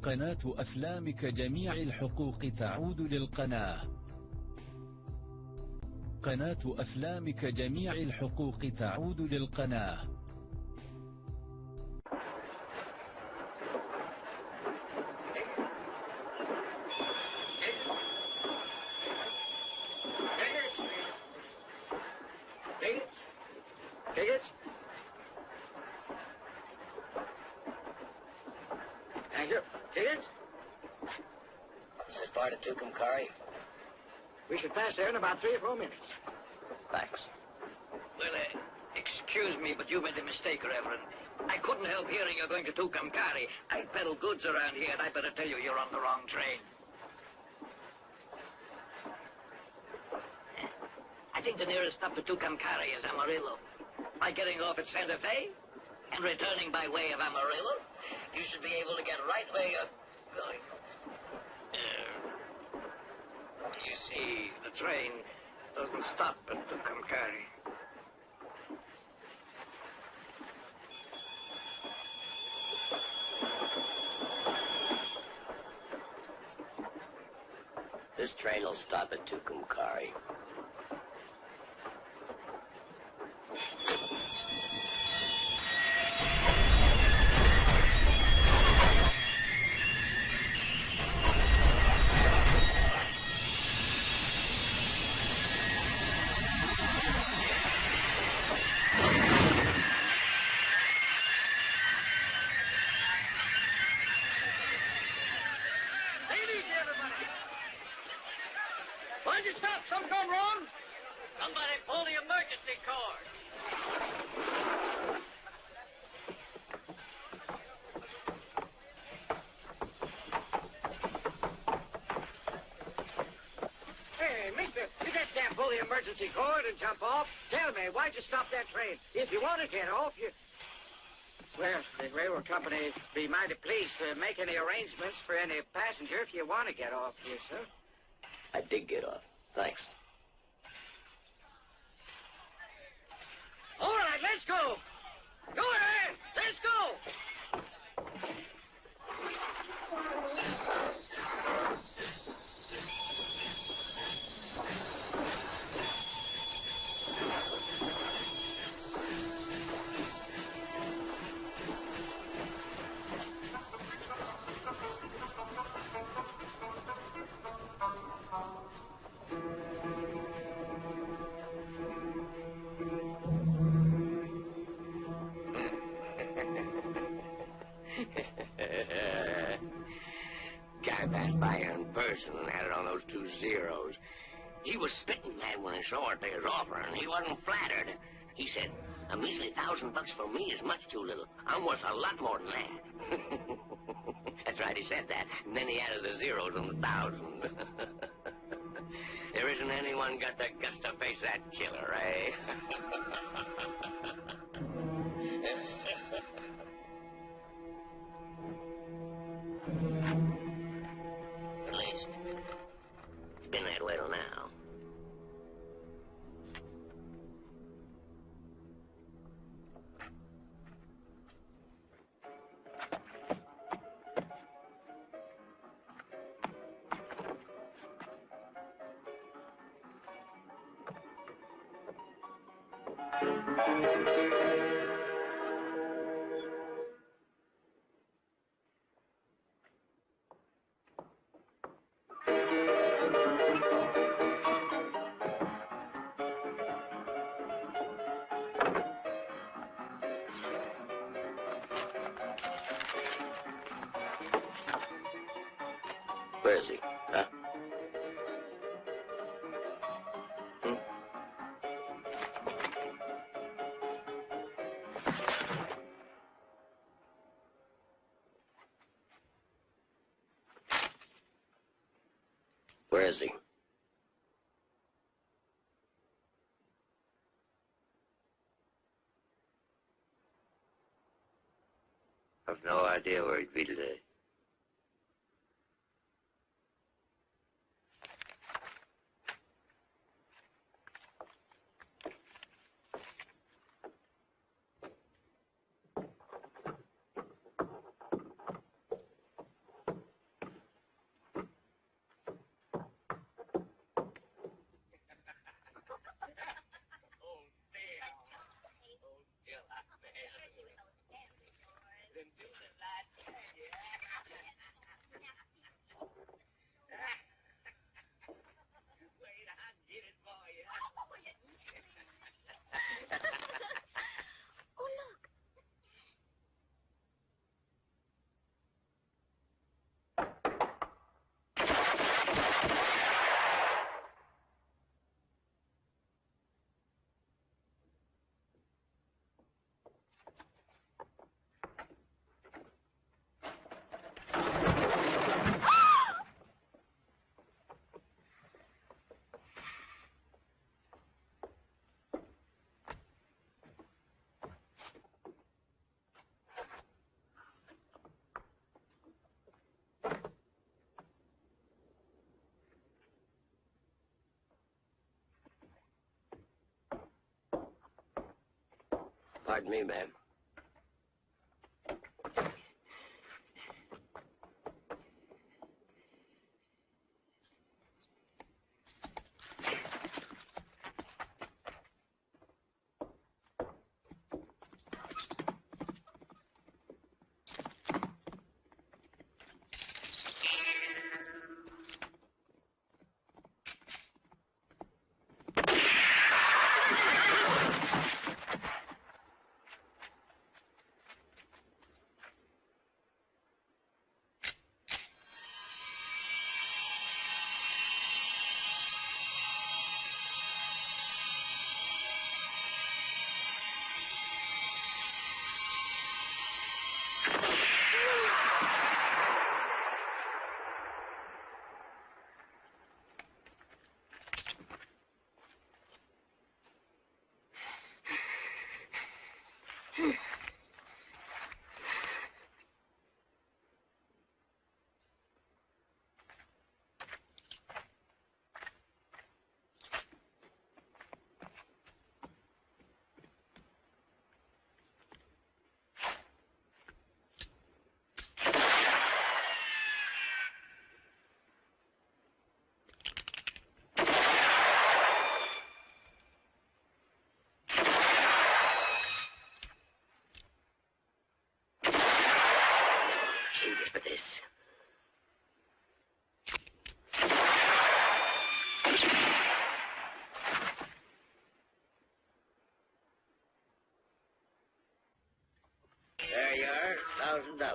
قناة أفلامك جميع الحقوق تعود للقناة. قناة أفلامك جميع الحقوق تعود للقناة. We should pass there in about 3 or 4 minutes. Thanks. Well, excuse me, but you made a mistake, Reverend. I couldn't help hearing you're going to Tucumcari. I peddle goods around here, and I better tell you you're on the wrong train. I think the nearest stop to Tucumcari is Amarillo. By getting off at Santa Fe and returning by way of Amarillo, you should be able to get right where you're going. You see, the train doesn't stop at Tucumcari. This train will stop at Tucumcari. Why'd you stop? Something gone wrong? Somebody pull the emergency cord. Hey, mister, you just can't pull the emergency cord and jump off. Tell me, why'd you stop that train? If you want to get off, you... Well, the railroad company be mighty pleased to make any arrangements for any passenger if you want to get off here, sir. I did get off. Thanks. All right, let's go. Go ahead. Let's go. Guy passed by here in person and had it on those 2 zeros. He was spitting mad when he saw what they was offering. He wasn't flattered. He said, a measly $1,000 for me is much too little. I'm worth a lot more than that. That's right, he said that. And then he added the zeros on the 1,000. There isn't anyone got the guts to face that killer, eh? At least, it's been that way till now. Where is he? Huh? Where is he? I've no idea where he'd be today. can do it like that, Wait, I did it for you. Oh, look. Pardon me, ma'am. There you are, $1,000.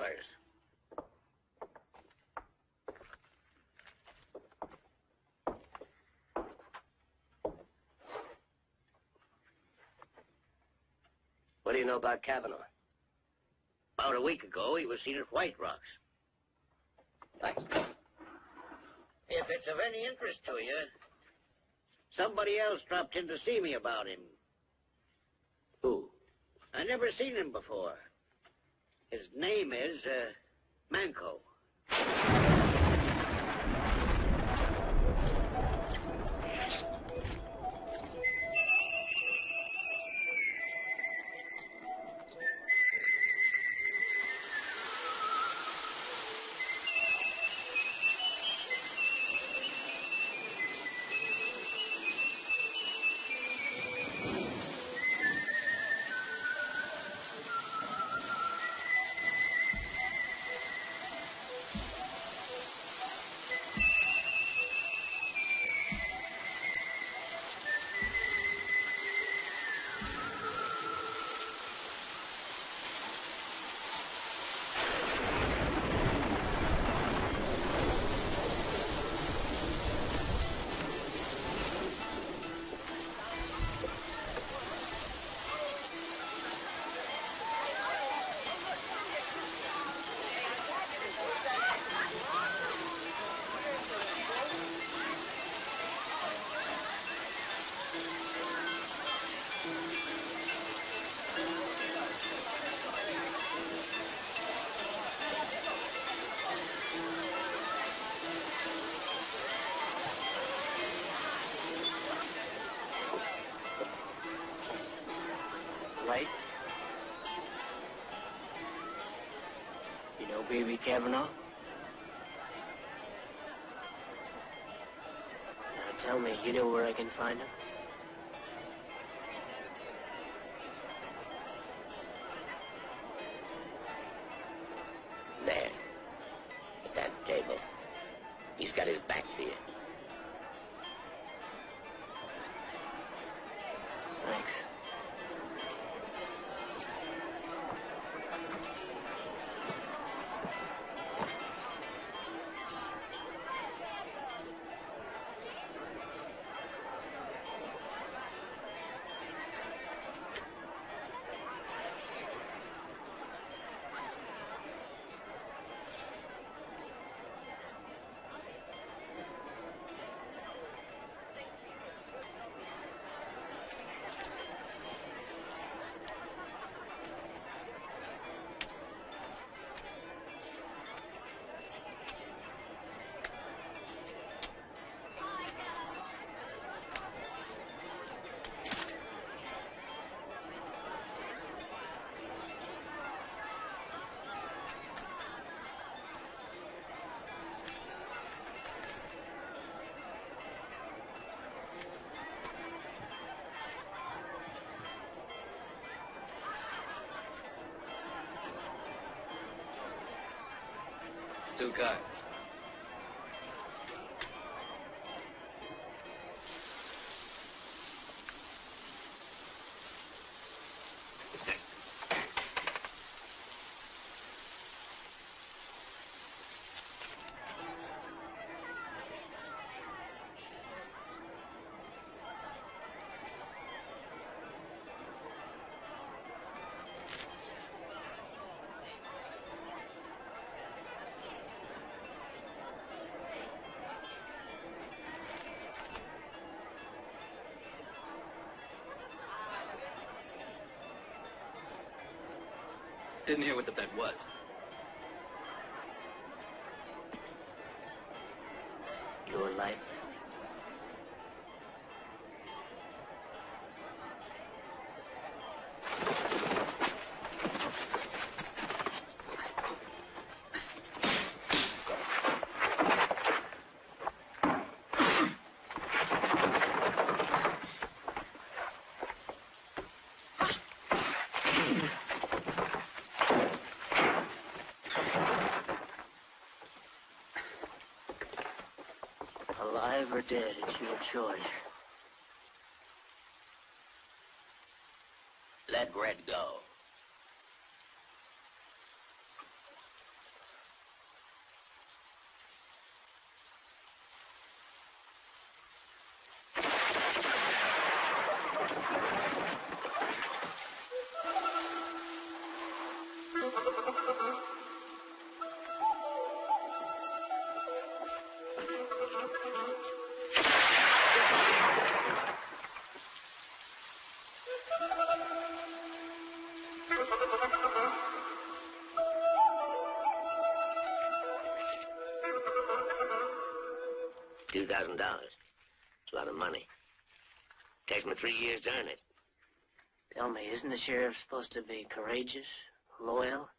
What do you know about Kavanaugh? About a week ago, he was seen at White Rocks. Thanks. If it's of any interest to you, somebody else dropped in to see me about him. Who? I never seen him before. His name is, Manco. Right? You know Baby Kavanaugh? Now tell me, you know where I can find him? 2 cards. Didn't hear what the bet was. Your life. Alive or dead, it's your choice. Let Red go. $2,000. It's a lot of money. Takes me 3 years to earn it. Tell me, isn't the sheriff supposed to be courageous, loyal,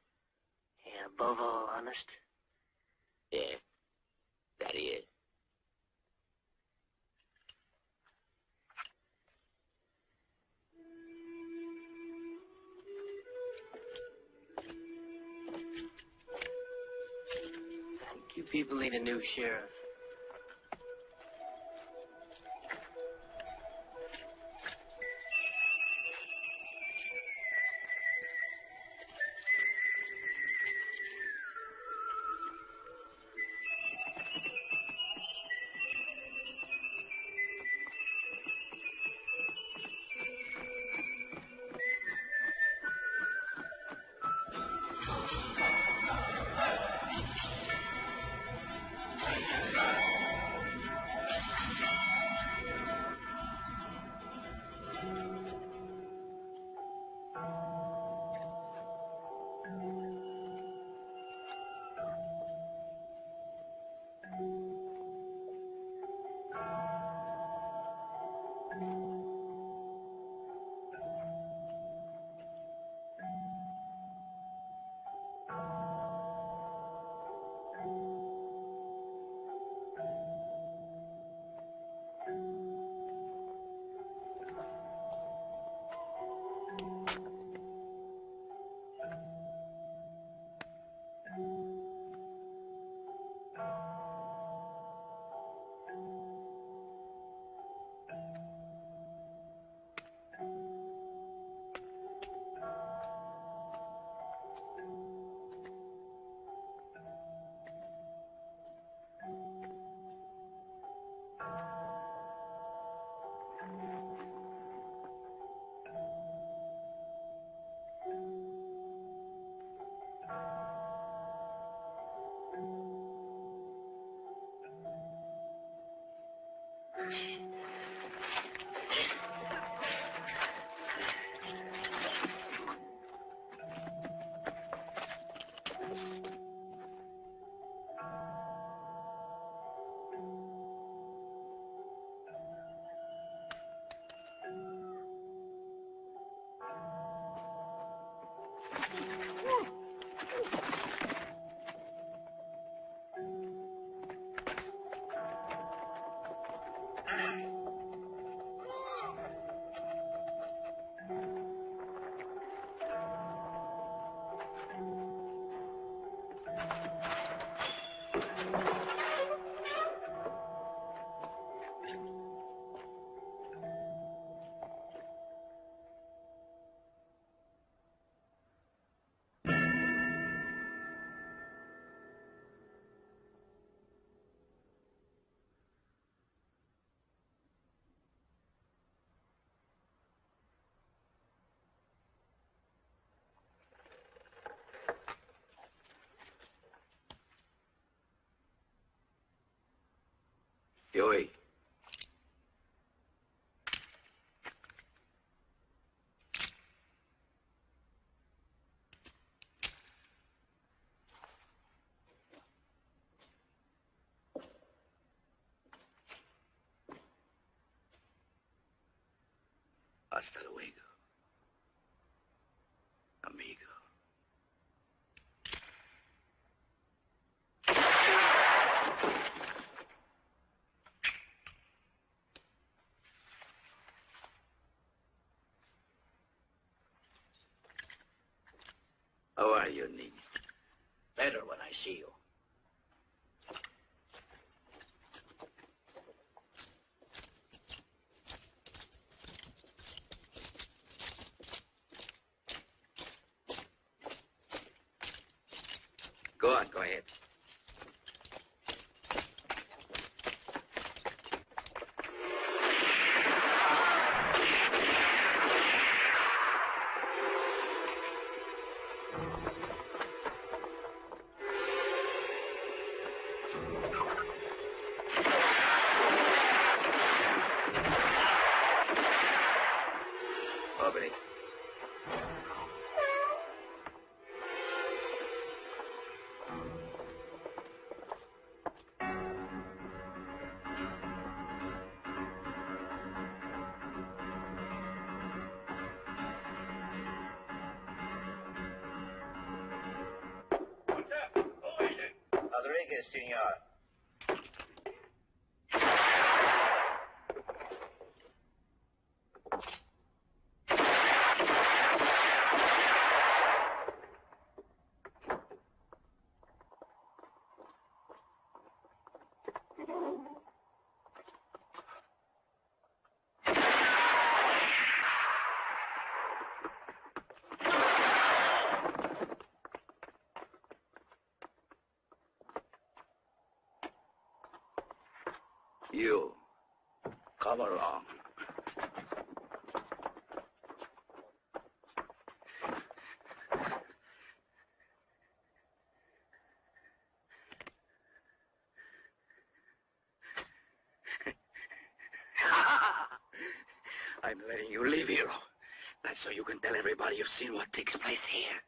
and above all, honest? Yeah, that he is. You people need a new sheriff. Huey. Hasta luego, amigo. How are you, Niño? Better when I see you. Go on, go ahead. Open it. Rodriguez, senor. You, come along. I'm letting you leave, hero. That's so you can tell everybody you've seen what takes place here.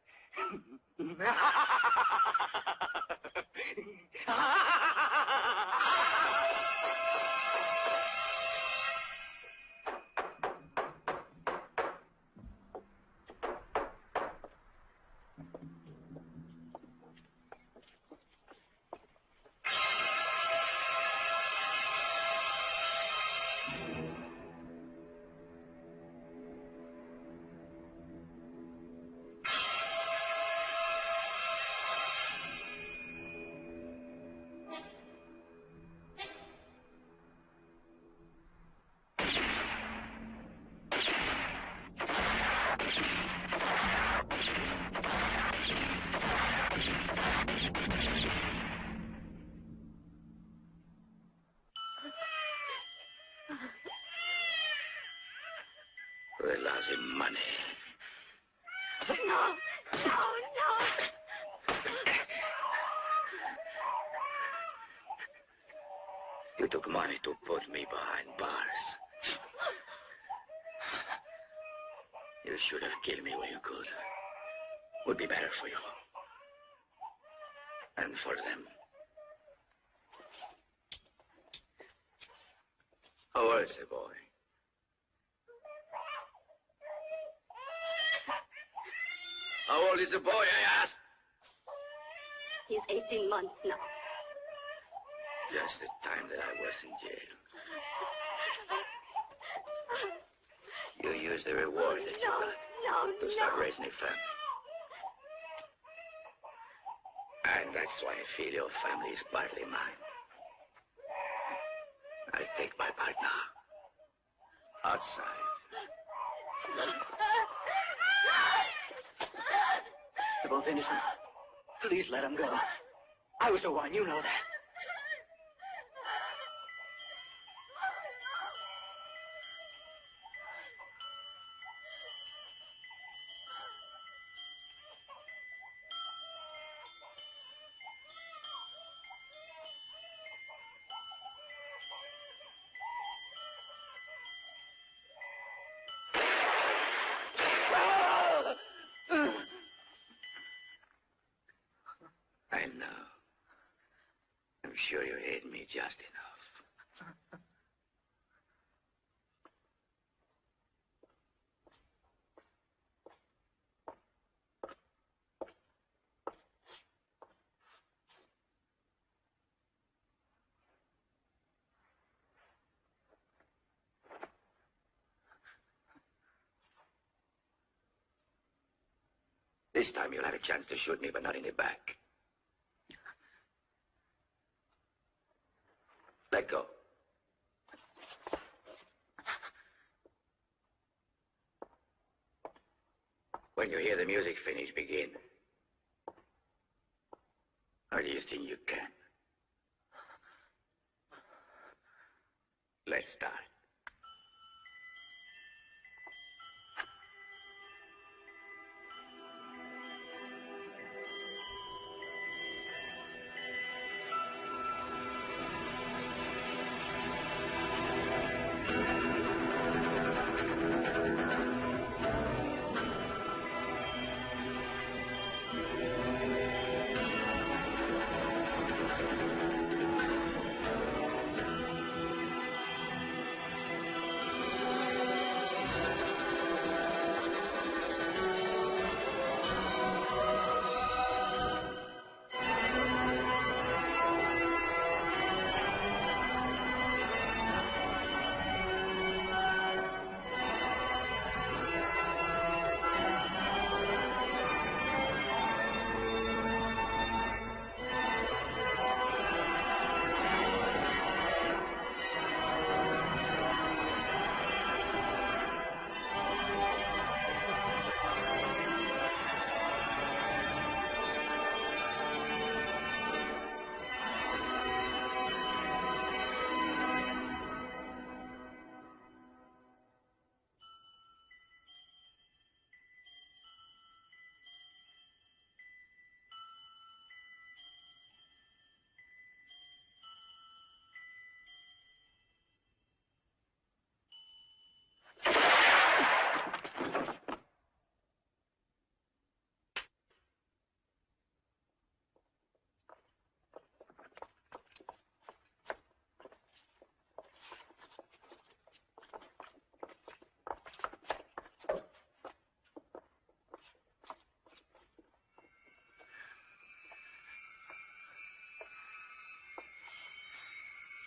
Realize money. No, no, no. You took money to put me behind bars. You should have killed me when you could. Would be better for you. And for them. How old is the boy? How old is the boy, I asked? He's 18 months now. Just the time that I was in jail. You used the reward that you got to start raising a family. And that's why I feel your family is partly mine. I take my part now. Outside. They're both innocent. Please let them go. I was the one, you know that. I know. I'm sure you hate me just enough. This time you'll have a chance to shoot me, but not in the back. Let go. When you hear the music finish, begin. Or do you think you can? Let's start.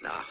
Now.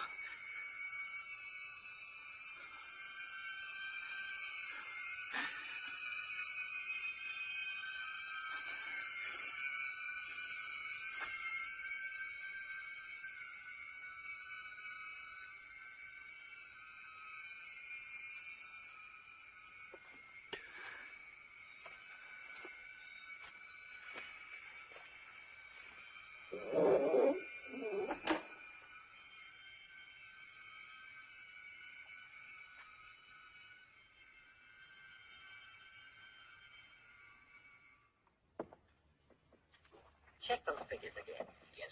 Check those figures again. Yes,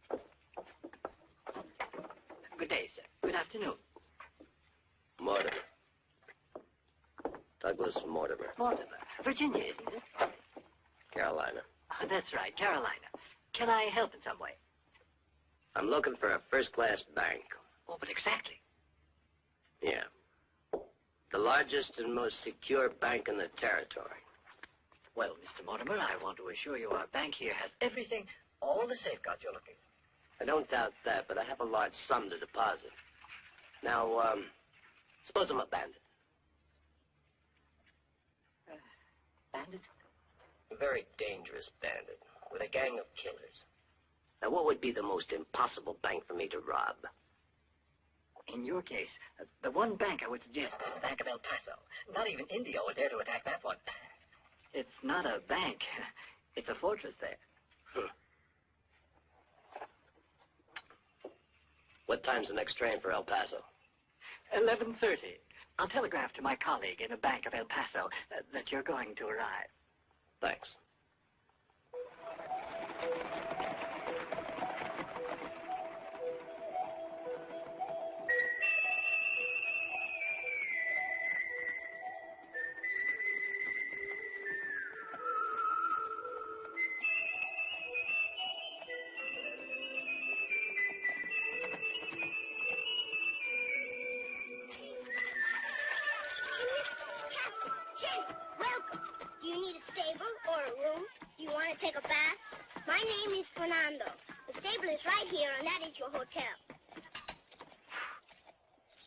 sir. Good day, sir. Good afternoon. Mortimer. Douglas Mortimer. Mortimer. Virginia, isn't it? Carolina. Oh, that's right, Carolina. Can I help in some way? I'm looking for a first-class bank. Oh, but exactly. Yeah. The largest and most secure bank in the territory. Well, Mr. Mortimer, I want to assure you our bank here has everything, all the safeguards you're looking for. I don't doubt that, but I have a large sum to deposit. Now, suppose I'm a bandit. Bandit? A very dangerous bandit, with a gang of killers. Now, what would be the most impossible bank for me to rob? In your case, the one bank I would suggest is the Bank of El Paso. Not even India would dare to attack that one. It's not a bank. It's a fortress there. What time's the next train for El Paso? 11:30. I'll telegraph to my colleague in the Bank of El Paso that you're going to arrive. Thanks. My name is Fernando. The stable is right here, and that is your hotel.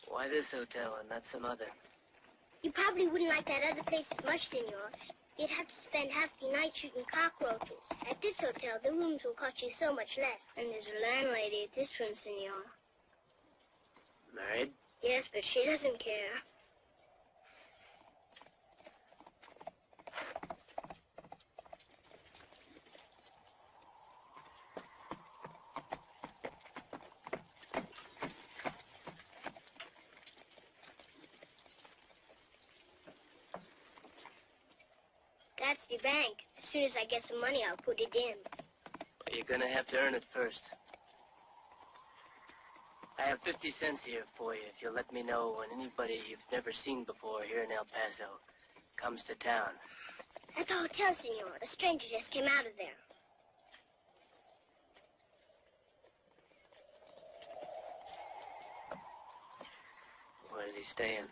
Why this hotel and not some other? You probably wouldn't like that other place as much, senor. You'd have to spend half the night shooting cockroaches. At this hotel, the rooms will cost you so much less. And there's a landlady at this room, senor. Married? Yes, but she doesn't care. That's the bank. As soon as I get some money, I'll put it in. But you're gonna have to earn it first. I have 50 cents here for you if you'll let me know when anybody you've never seen before here in El Paso comes to town. At the hotel, senor. A stranger just came out of there. Where's he staying?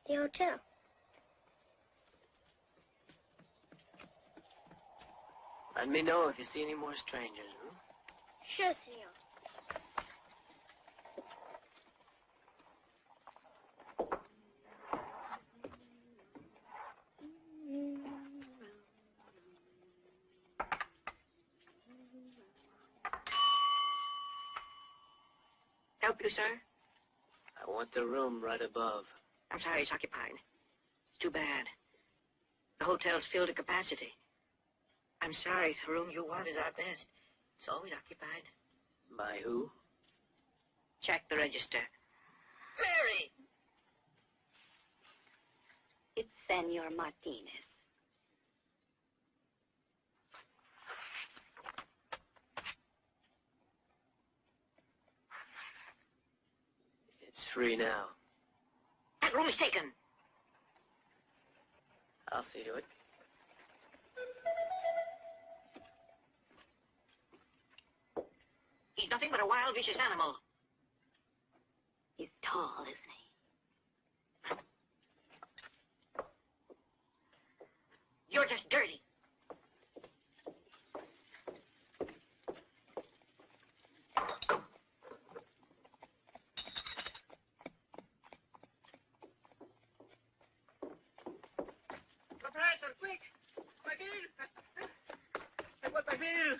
The hotel. Let me know if you see any more strangers, huh? Sure, senor. Help you, sir? I want the room right above. I'm sorry, it's occupied. It's too bad. The hotel's filled to capacity. I'm sorry, the room you want is our best. It's always occupied. By who? Check the register. Larry! It's Senor Martinez. It's free now. That room is taken. I'll see to it. He's nothing but a wild, vicious animal. He's tall, isn't he? You're just dirty. Professor, quick! My bill! I want my bill!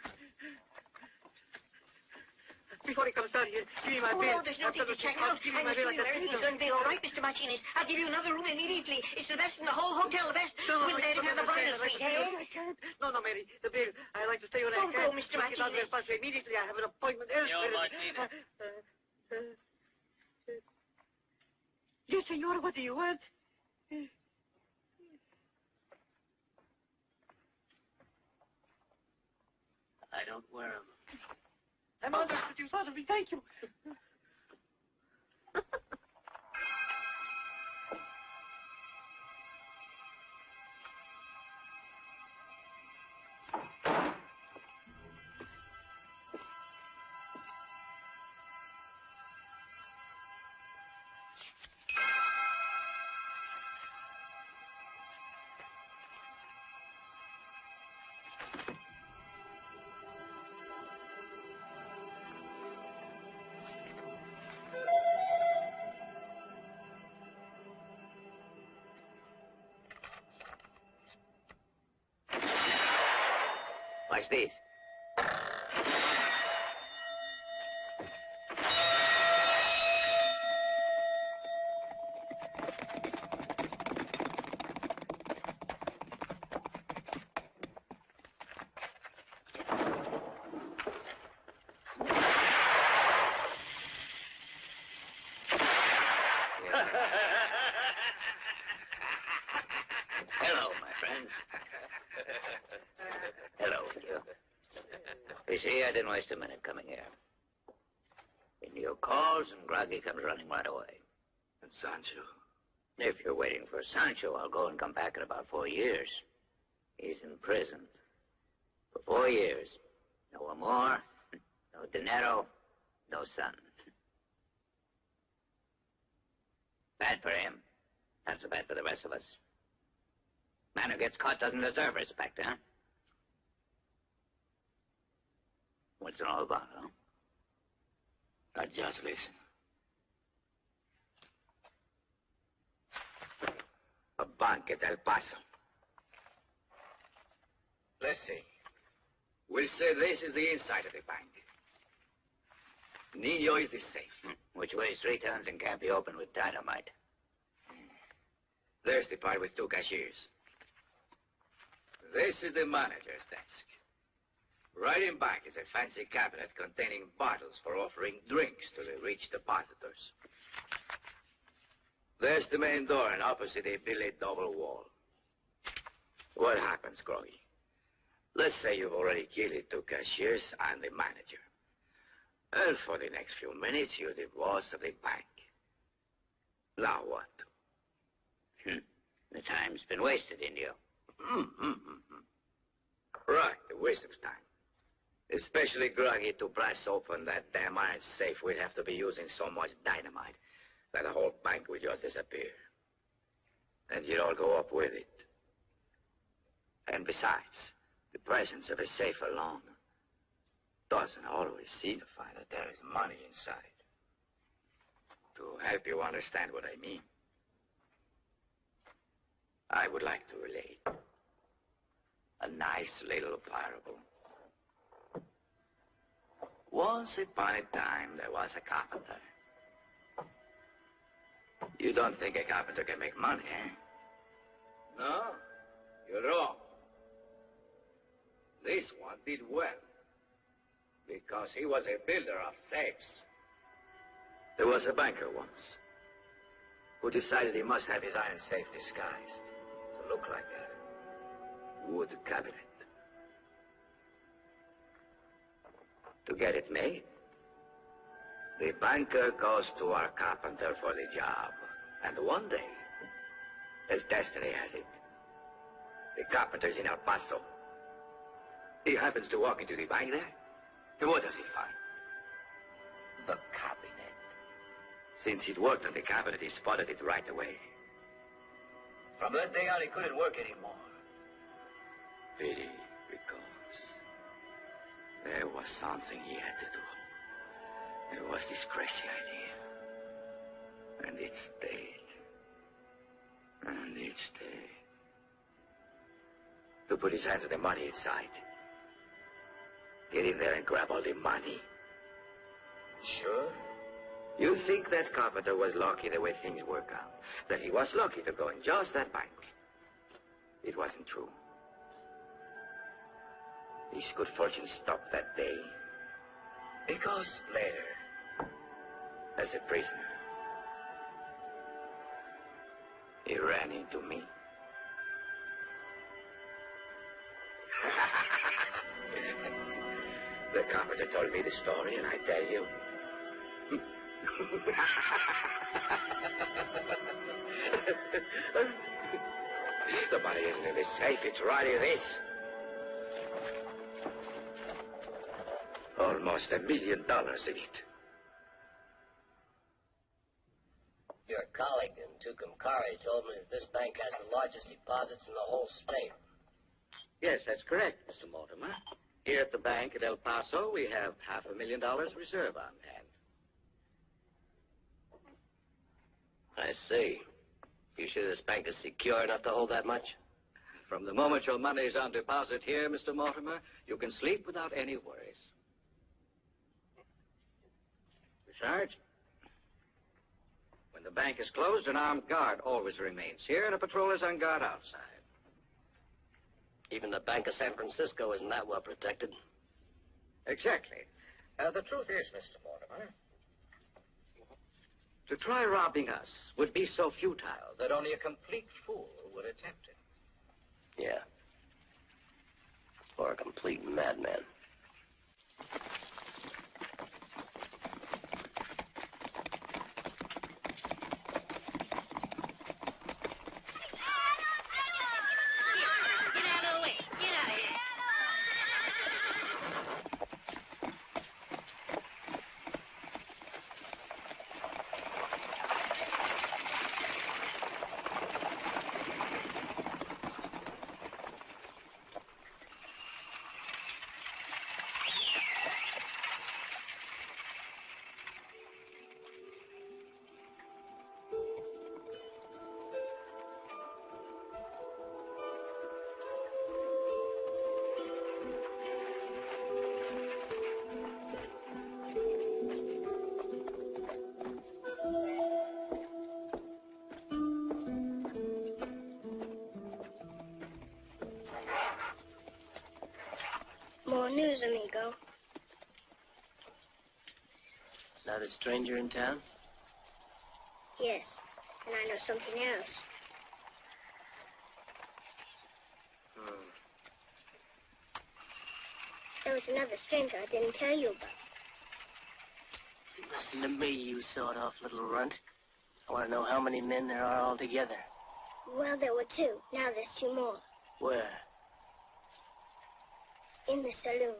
Before he comes down here, give me my bill. No, there's no need to check out. Give me I'm my bill. assuming everything's going to be all right, Mr. Martinez. I'll give you another room immediately. It's the best in the whole hotel, the best. We'll let him have the bridal suite, eh? I can't. No, Mary, the bill. I like to stay when Don't I can. go, Mr. Martinez. Immediately, I have an appointment elsewhere. Martinez. Yes, senor, what do you want? I don't wear them. I'm honored that you thought of me. Thank you. Watch this. Hello, my friends. Hello, you. You see, I didn't waste a minute coming here. Ennio calls and Groggy comes running right away. And Sancho? If you're waiting for Sancho, I'll go and come back in about 4 years. He's in prison. For 4 years. No amor, no dinero, no son. Bad for him. Not so bad for the rest of us. Man who gets caught doesn't deserve respect, huh? What's it all about, huh? Now just listen. A bank at El Paso. Let's see. We'll say this is the inside of the bank. Nino is the safe. Which weighs 3 tons and can't be opened with dynamite. There's the part with 2 cashiers. This is the manager's desk. Right in back is a fancy cabinet containing bottles for offering drinks to the rich depositors. There's the main door, and opposite a billet double wall. What happens, Groggy? Let's say you've already killed the 2 cashiers and the manager. And for the next few minutes, you're the boss of the bank. Now what? The time's been wasted, Indio. Right, a waste of time. Especially Groggy to blast open that damn iron safe. We'd have to be using so much dynamite that the whole bank would just disappear. And you'd all go up with it. And besides, the presence of a safe alone doesn't always signify that there is money inside. To help you understand what I mean, I would like to relate a nice little parable. Once upon a time, there was a carpenter. You don't think a carpenter can make money, eh? No, you're wrong. This one did well, because he was a builder of safes. There was a banker once who decided he must have his iron safe disguised to look like a wood cabinet. To get it made, the banker goes to our carpenter for the job. And one day, as destiny has it, the carpenter's in El Paso. He happens to walk into the bank there. And what does he find? The cabinet. Since he'd worked on the cabinet, he spotted it right away. From that day on, he couldn't work anymore. Pity, because there was something he had to do. It was this crazy idea. And it stayed. And it stayed. To put his hands on the money inside. Get in there and grab all the money. Sure. You think that carpenter was lucky the way things work out. That he was lucky to go in just that bank. It wasn't true. His good fortune stopped that day. Because later, as a prisoner, he ran into me. The carpenter told me the story, and I tell you. The money isn't in the safe, it's right in this. Almost $1 million in it. Your colleague in Tucumcari told me that this bank has the largest deposits in the whole state. Yes, that's correct, Mr. Mortimer. Here at the bank at El Paso, we have $500,000 reserve on hand. I see. You sure this bank is secure enough to hold that much? From the moment your money is on deposit here, Mr. Mortimer, you can sleep without any worries. Besides, when the bank is closed, an armed guard always remains here, and a patrol is on guard outside. Even the Bank of San Francisco isn't that well protected. Exactly. The truth is, Mr. Mortimer, to try robbing us would be so futile that only a complete fool would attempt it. Yeah. Or a complete madman. news, amigo? Another stranger in town? Yes, and I know something else. There was another stranger I didn't tell you about. Listen to me, you sawed-off little runt. I want to know how many men there are altogether. Well, there were 2. Now there's 2 more. Where? In the saloon.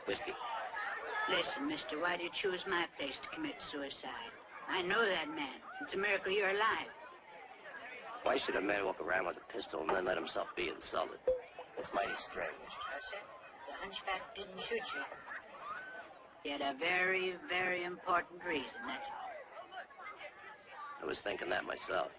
Whiskey. Listen, mister, why do you choose my place to commit suicide? I know that man. It's a miracle you're alive. Why should a man walk around with a pistol and then let himself be insulted? It's mighty strange. I said, the hunchback didn't shoot you. He had a very, very important reason, that's all. I was thinking that myself.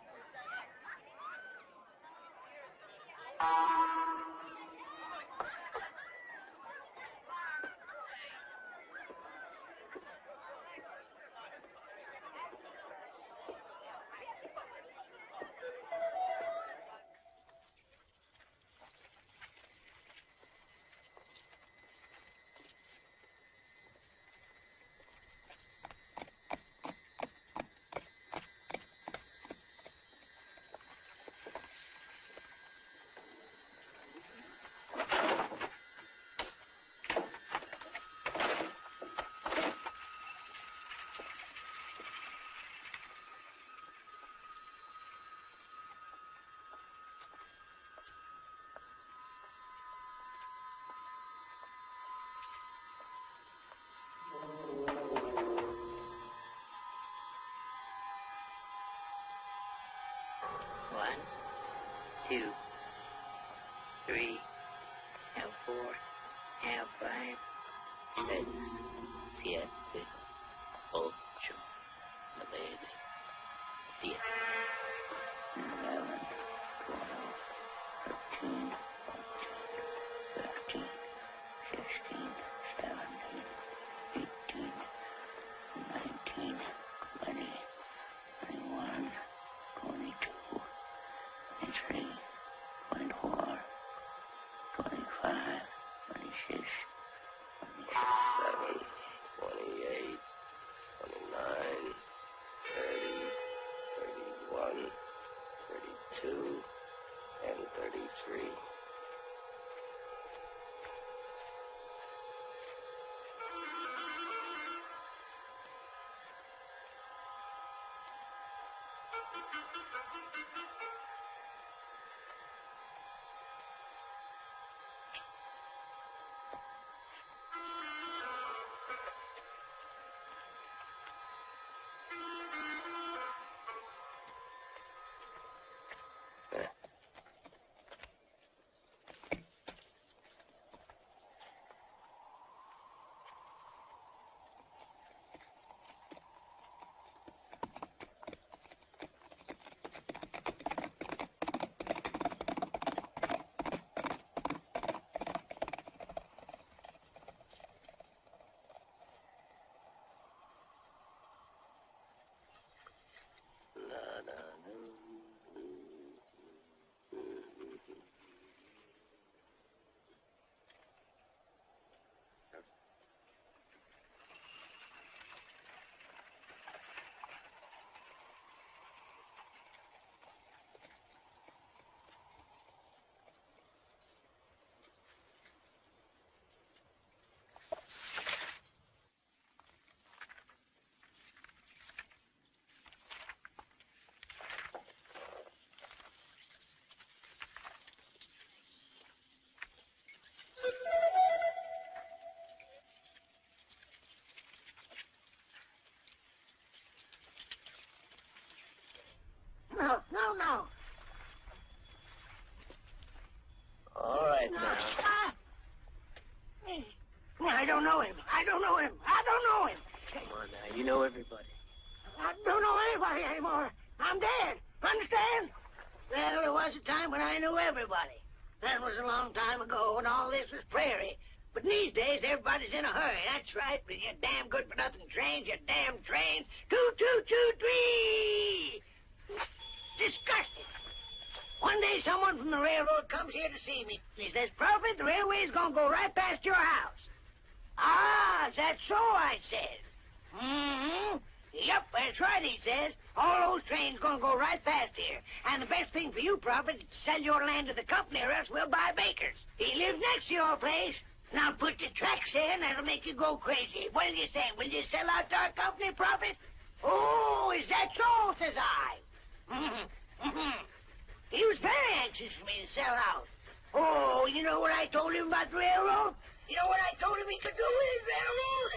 One, two, three, now 4, now 5, 6, 7, 8, 9, 10, 11, 12, 13, 14, 15, 16, 17, 18, 19, 20, 21, 22, 23, 24, 25, 26, 27, 28, 29, 30, 31, 32, and 33. No. All right, No. now. I don't know him. I don't know him. Come on now, you know everybody. I don't know anybody anymore. I'm dead. Understand? Well, there was a time when I knew everybody. That was a long time ago when all this was prairie. But these days, everybody's in a hurry. That's right, with your damn good-for-nothing trains, your damn trains. 2223! Disgusting. One day, someone from the railroad comes here to see me. He says, Prophet, the railway's gonna go right past your house. Ah, is that so? I says. Mm-hmm. Yep, that's right, he says. All those trains gonna go right past here. And the best thing for you, Prophet, is to sell your land to the company, or else we'll buy Baker's. He lives next to your place. Now put the tracks in, that'll make you go crazy. What do you say? Will you sell out to our company, Prophet? Oh, is that so, says I. He was very anxious for me to sell out. Oh, you know what I told him about the railroad? You know what I told him he could do with his railroad?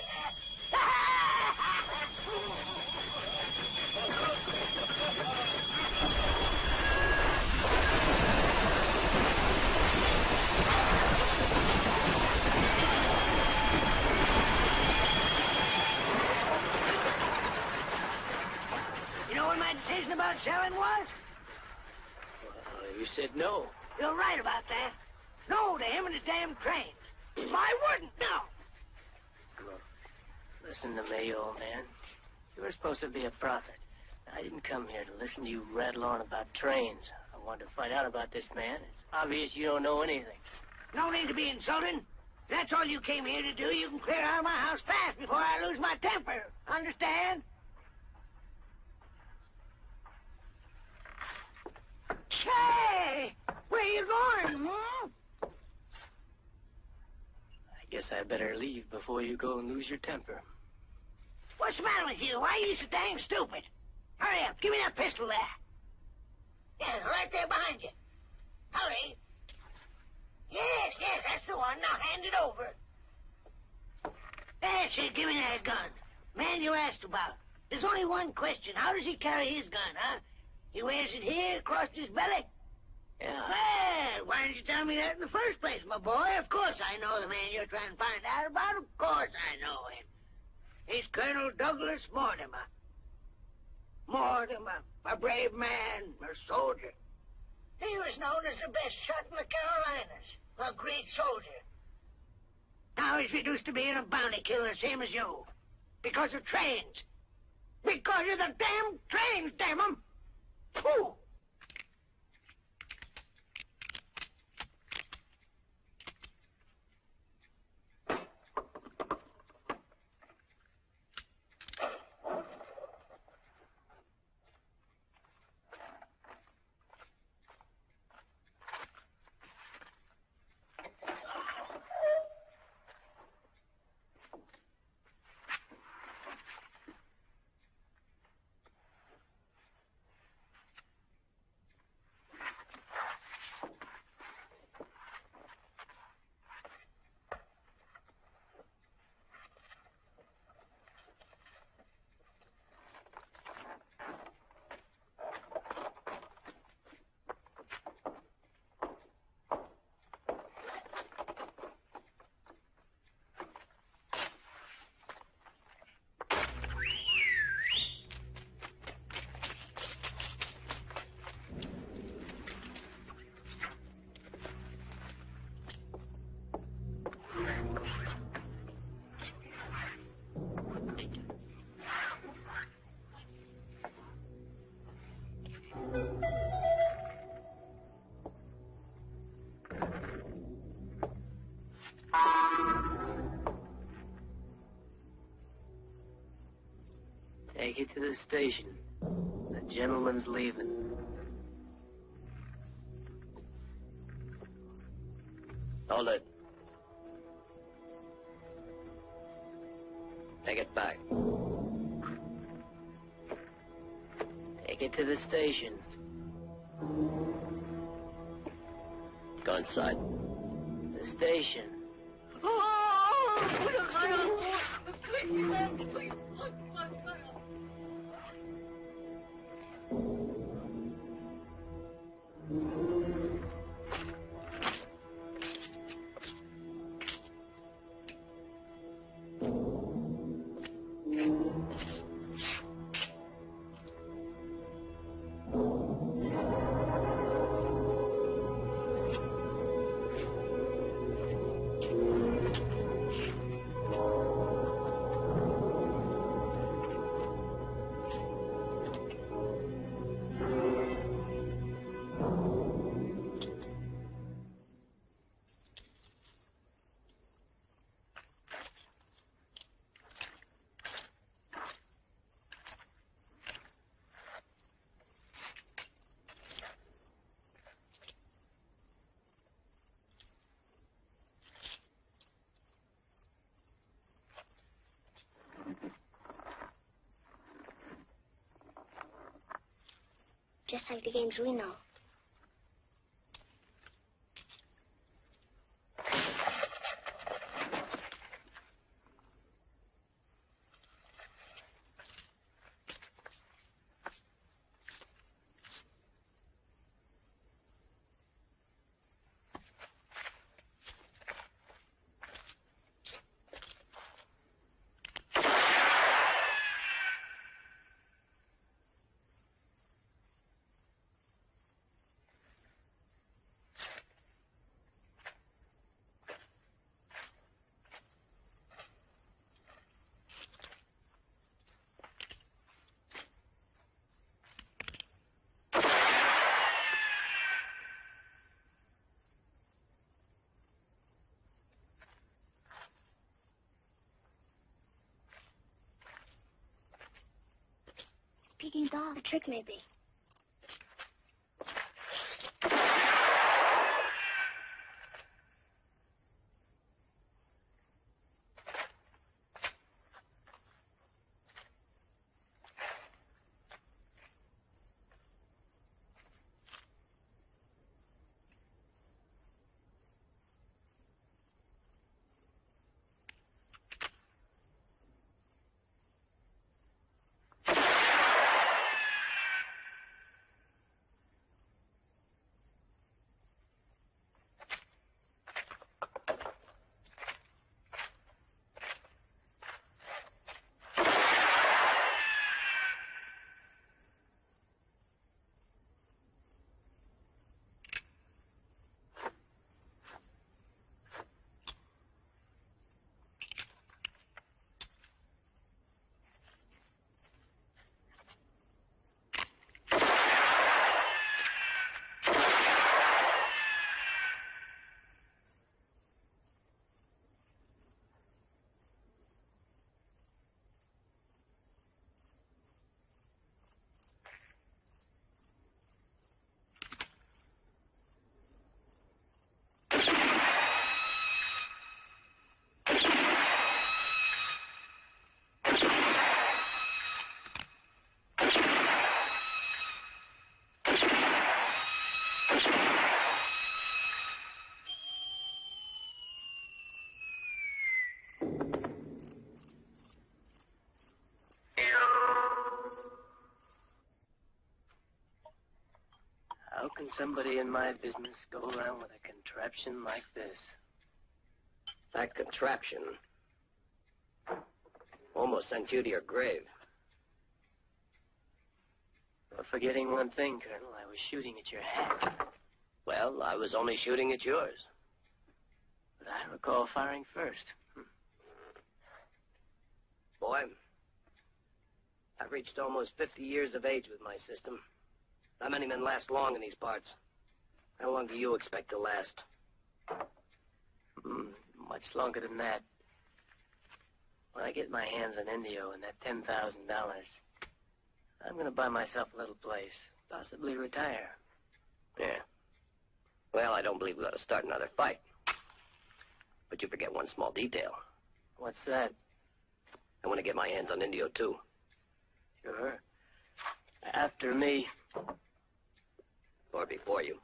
You know what my decision about selling was? You said no. You're right about that. No to him and his damn trains. I wouldn't, no. Look, listen to me, old man. You were supposed to be a prophet. I didn't come here to listen to you rattle on about trains. I wanted to find out about this man. It's obvious you don't know anything. No need to be insulting. That's all you came here to do. You can clear out of my house fast before I lose my temper. Understand? Hey! Where you going, hmm? I guess I better leave before you go and lose your temper. What's the matter with you? Why are you so dang stupid? Hurry up. Give me that pistol there. Yeah, right there behind you. Hurry. Yes, that's the one. Now hand it over. That's it. Give me that gun. Man you asked about. There's only one question. How does he carry his gun, huh? He wears it here across his belly? Yeah. Well, why didn't you tell me that in the first place, my boy? Of course I know the man you're trying to find out about. Of course I know him. He's Colonel Douglas Mortimer. Mortimer, a brave man, a soldier. He was known as the best shot in the Carolinas. A great soldier. Now he's reduced to being a bounty killer, same as you. Because of trains. Because of the damn trains, damn 'em! Pooh! Take it to the station. The gentleman's leaving. Hold it. Take it back. Take it to the station. Go inside. The station. Just like the games we know. Peking dog, a trick maybe. How can somebody in my business go around with a contraption like this? That contraption almost sent you to your grave. You're forgetting one thing, Colonel. I was shooting at your head. Well, I was only shooting at yours. But I recall firing first. Boy, I've reached almost 50 years of age with my system. Not many men last long in these parts. How long do you expect to last? Much longer than that. When I get my hands on Ennio and that $10,000, I'm gonna buy myself a little place. Possibly retire. Yeah. Well, I don't believe we ought to start another fight. But you forget one small detail. What's that? I want to get my hands on Indio, too. Sure. After me. Or before you.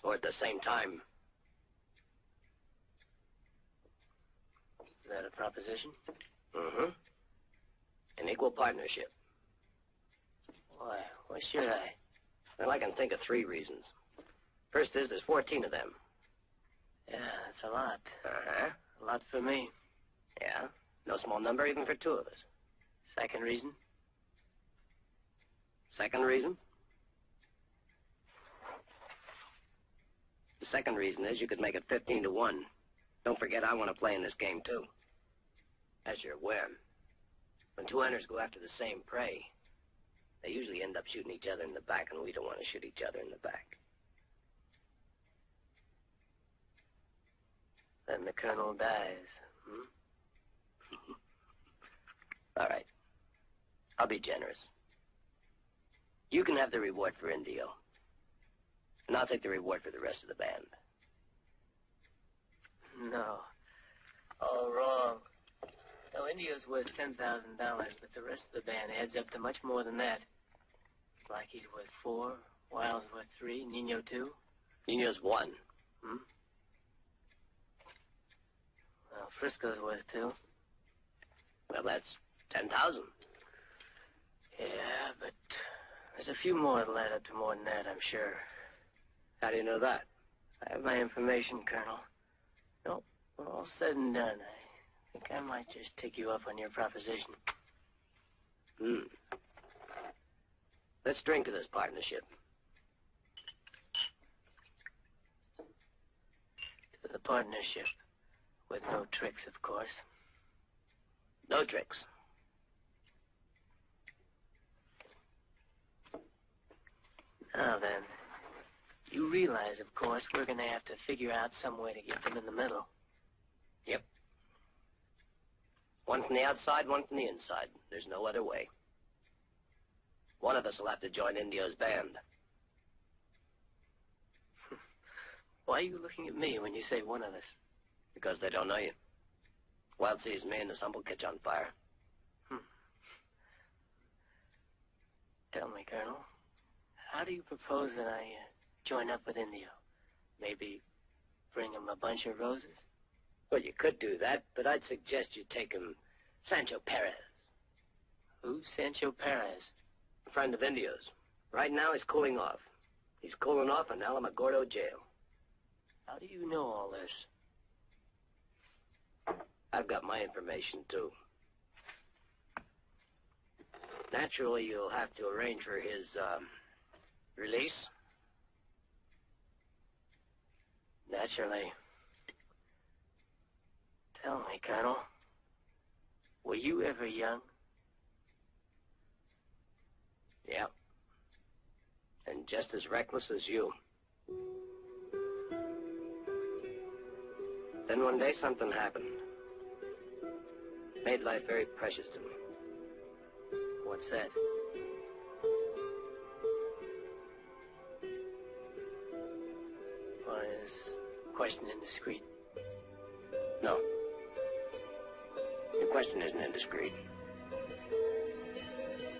Or at the same time. Is that a proposition? Mm-hmm. An equal partnership. Why? Why should I? Well, I can think of 3 reasons. First is there's 14 of them. Yeah, that's a lot. Uh-huh. A lot for me. Yeah. No small number even for 2 of us. Second reason? Second reason? The second reason is you could make it 15-1. Don't forget I want to play in this game, too. As you're aware, when 2 hunters go after the same prey, they usually end up shooting each other in the back, and we don't want to shoot each other in the back. Then the colonel dies. All right. I'll be generous. You can have the reward for Indio. And I'll take the reward for the rest of the band. No. All wrong. No, Indio's worth $10,000, but the rest of the band adds up to much more than that. Blackie's worth 4, Wild's worth 3, Nino 2. Nino's 1. Well, Frisco's worth 2. Well, that's 10,000. Yeah, but there's a few more that'll add up to more than that, I'm sure. How do you know that? I have my information, Colonel. No, when all said and done, I think I might just take you up on your proposition. Let's drink to this partnership. To the partnership. With no tricks, of course. No tricks. Now then, you realize, of course, we're gonna have to figure out some way to get them in the middle. Yep. One from the outside, one from the inside. There's no other way. One of us will have to join Indio's band. Why are you looking at me when you say one of us? Because they don't know you. Wild sees me and this humble catch on fire. Tell me, Colonel, how do you propose that I join up with Indio? Maybe bring him a bunch of roses? Well, you could do that, but I'd suggest you take him Sancho Perez. Who's Sancho Perez? A friend of Indio's. Right now he's cooling off. He's cooling off in Alamogordo jail. How do you know all this? I've got my information, too. Naturally, you'll have to arrange for his, release. Naturally. Tell me, Colonel, were you ever young? Yeah. And just as reckless as you. Then one day something happened. Made life very precious to me. What's that? Or is question indiscreet? No. Your question isn't indiscreet.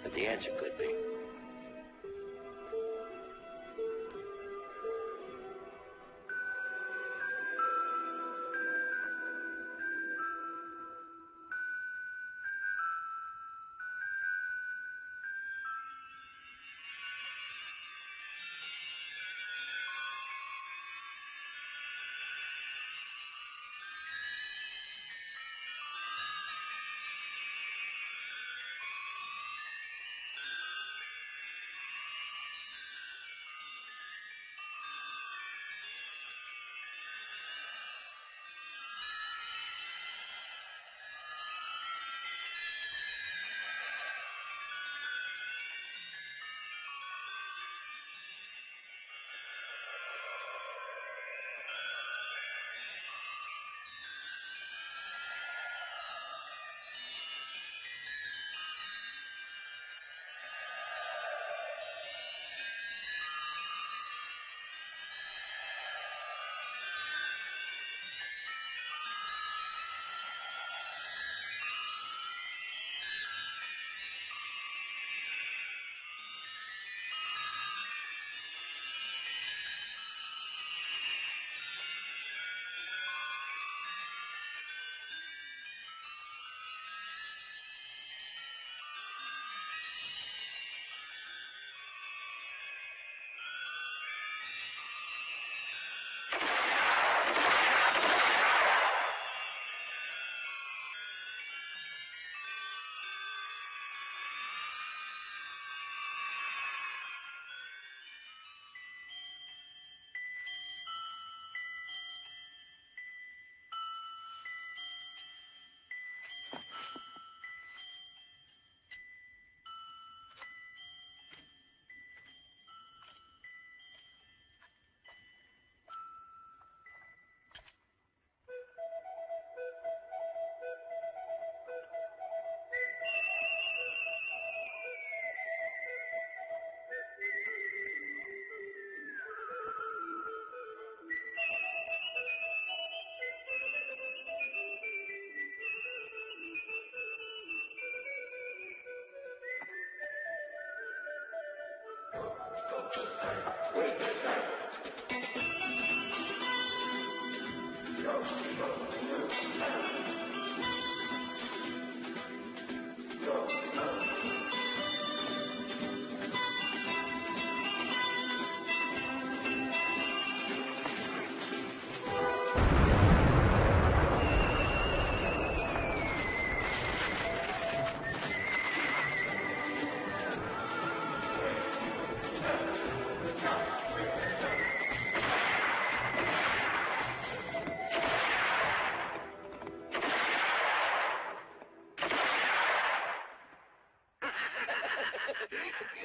But the answer could be.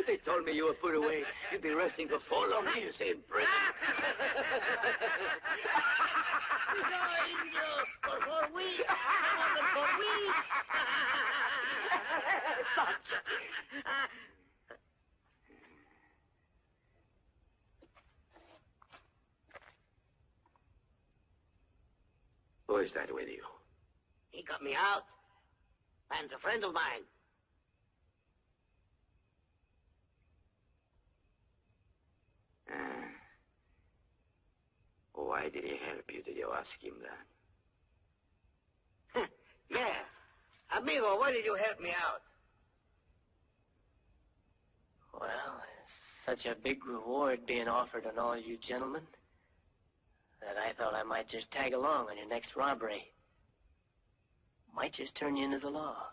They told me you were put away. You'd be resting for 4 long years in prison. No, Indio, for 4 weeks. More than 4 weeks. Who is that with you? He got me out. Man's a friend of mine. Why did he help you? Did you ask him that? Yeah. Amigo, why did you help me out? Well, such a big reward being offered on all you gentlemen that I thought I might just tag along on your next robbery. Might just turn you into the law.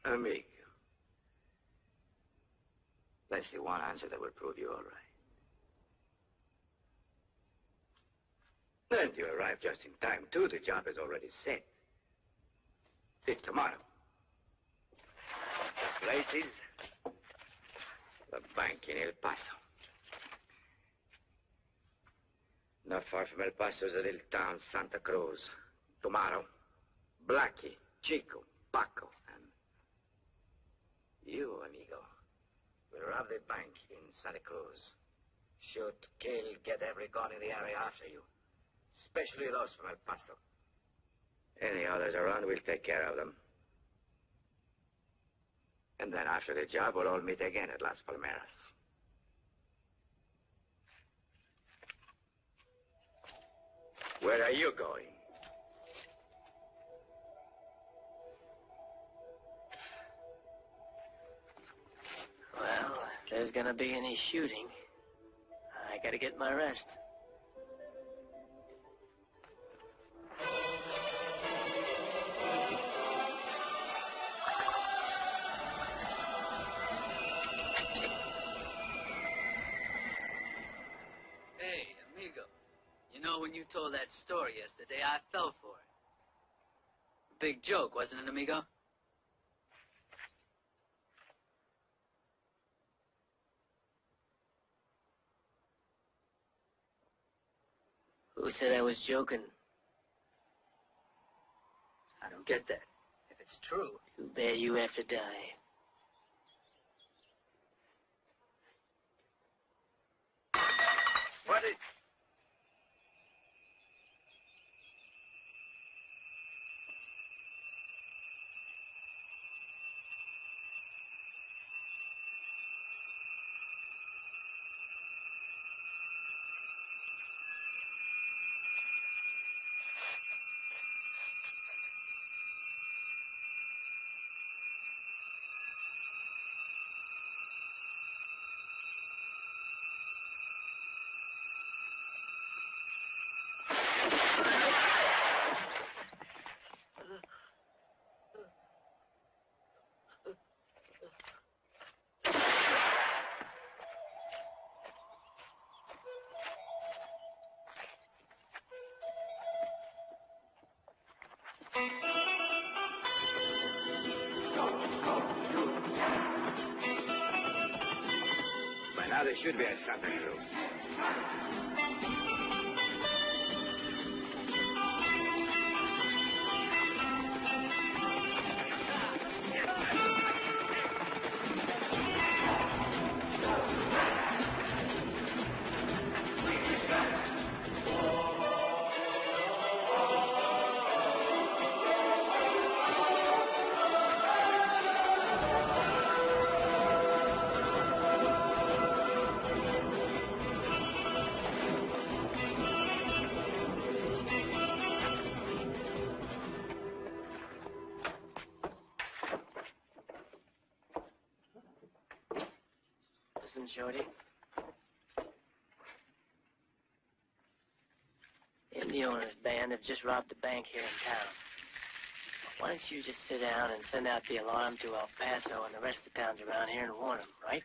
Amigo. That's the one answer that will prove you all right. And you arrived just in time, too. The job is already set. It's tomorrow. The place is the bank in El Paso. Not far from El Paso is a little town, Santa Cruz. Tomorrow, Blackie, Chico, Paco, and you, amigo, will rob the bank in Santa Cruz. Shoot, kill, get every gun in the area after you. Especially those from El Paso. Any others around, we'll take care of them. And then after the job, we'll all meet again at Las Palmeras. Where are you going? Well, if there's gonna be any shooting, I gotta get my rest. Hey, amigo. You know, when you told that story yesterday, I fell for it. Big joke, wasn't it, amigo? Who said I was joking? I don't get that. If it's true. Too bad you have to die. What is... By now there should be a something through. Listen, Shorty. Ennio and his band have just robbed a bank here in town. Why don't you just sit down and send out the alarm to El Paso and the rest of the towns around here and warn them, right?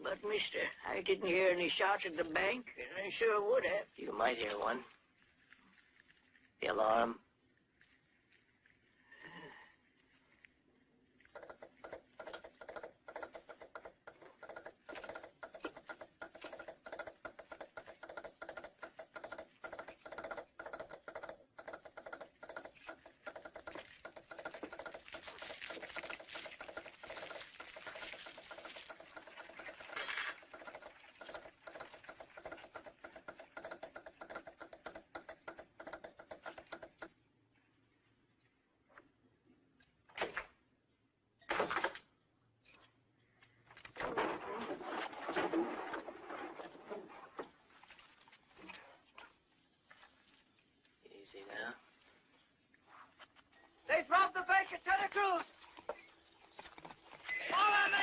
But, mister, I didn't hear any shots at the bank, and I sure would have. You might hear one. The alarm. Easy now. They've robbed the bank at Santa Cruz. Follow me!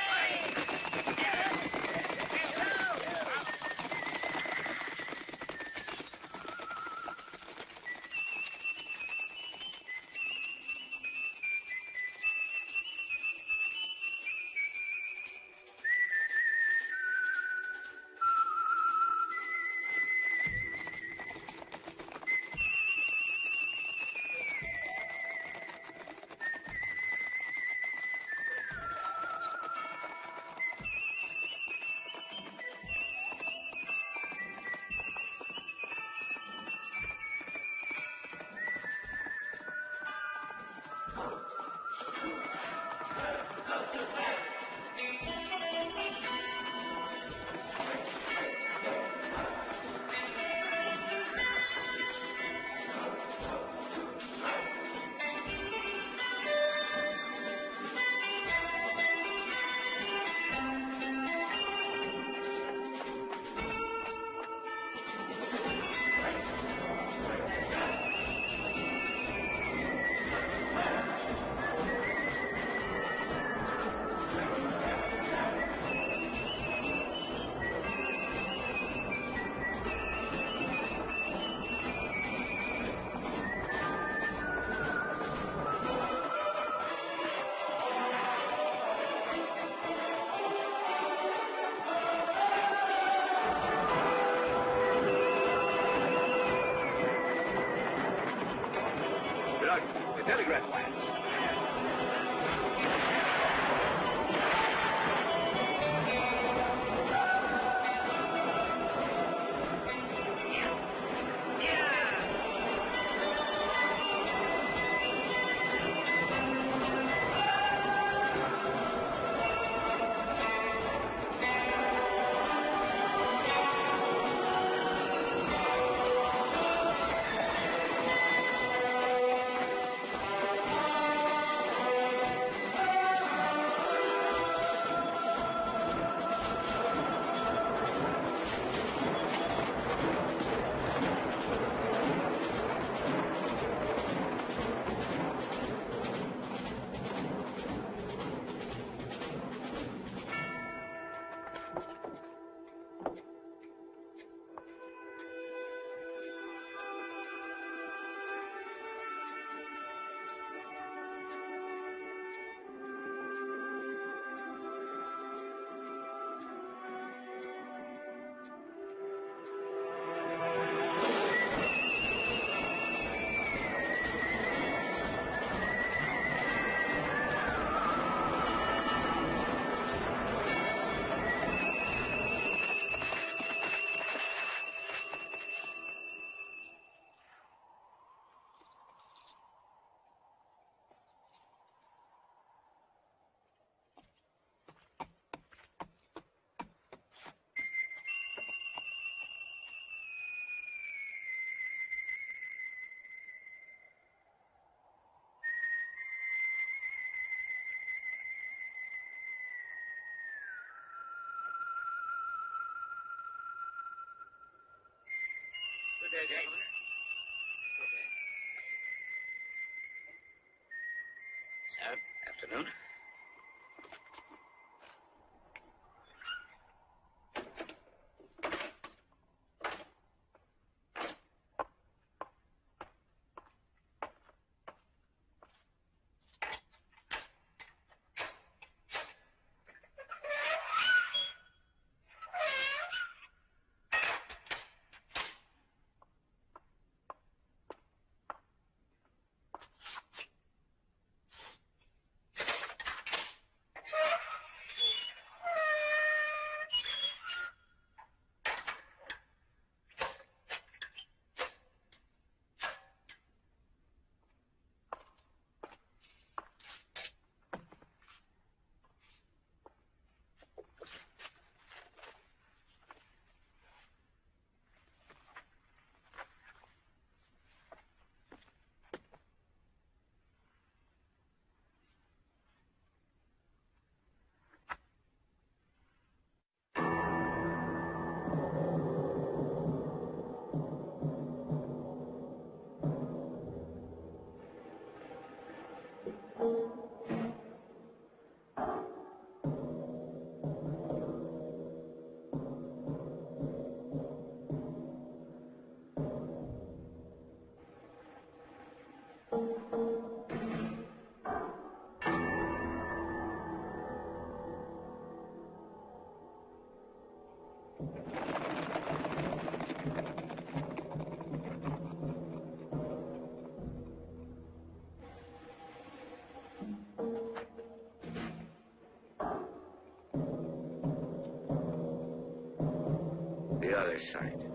The telegraph wires. there, gentlemen. Sir? Afternoon. The other side.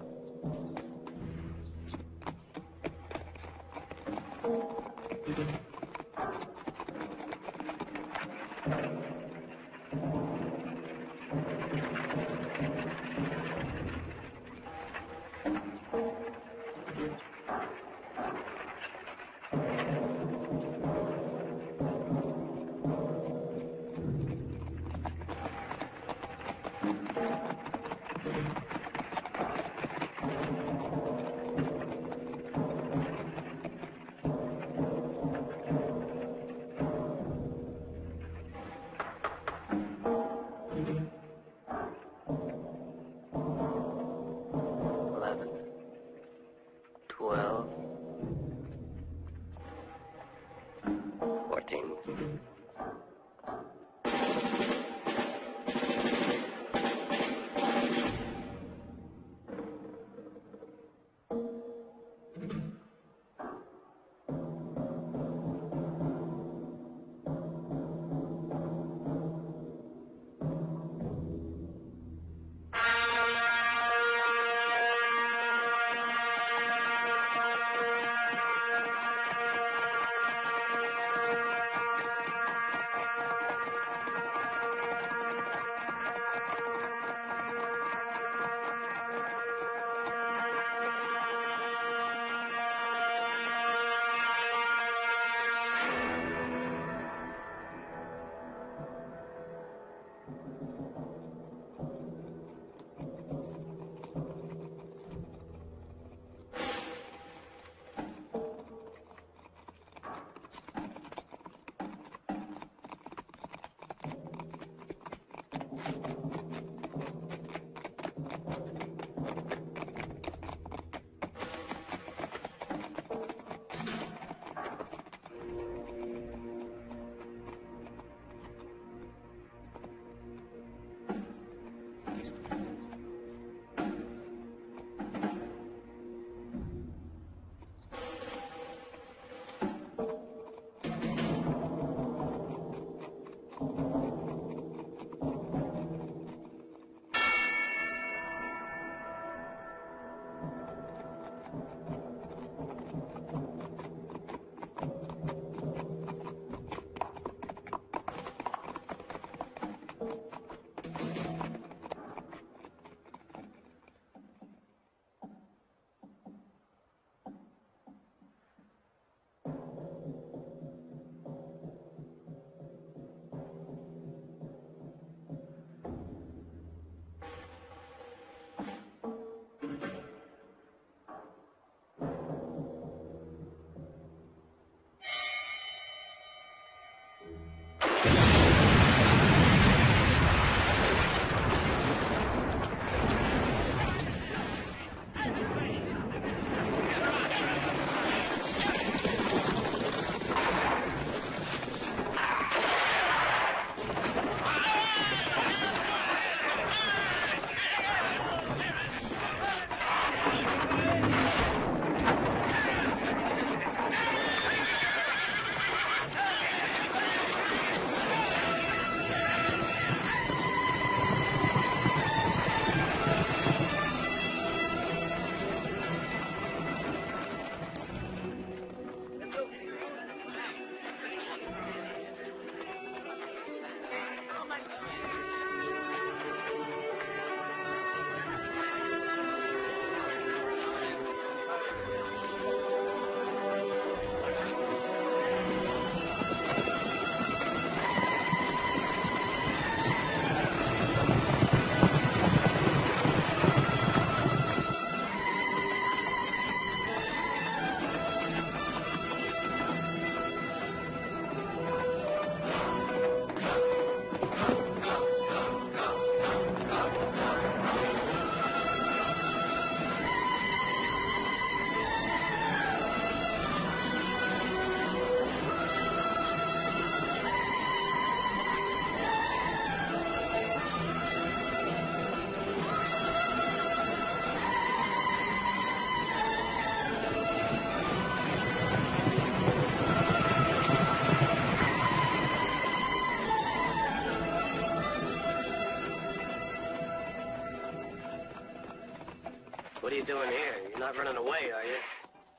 not running away, are you?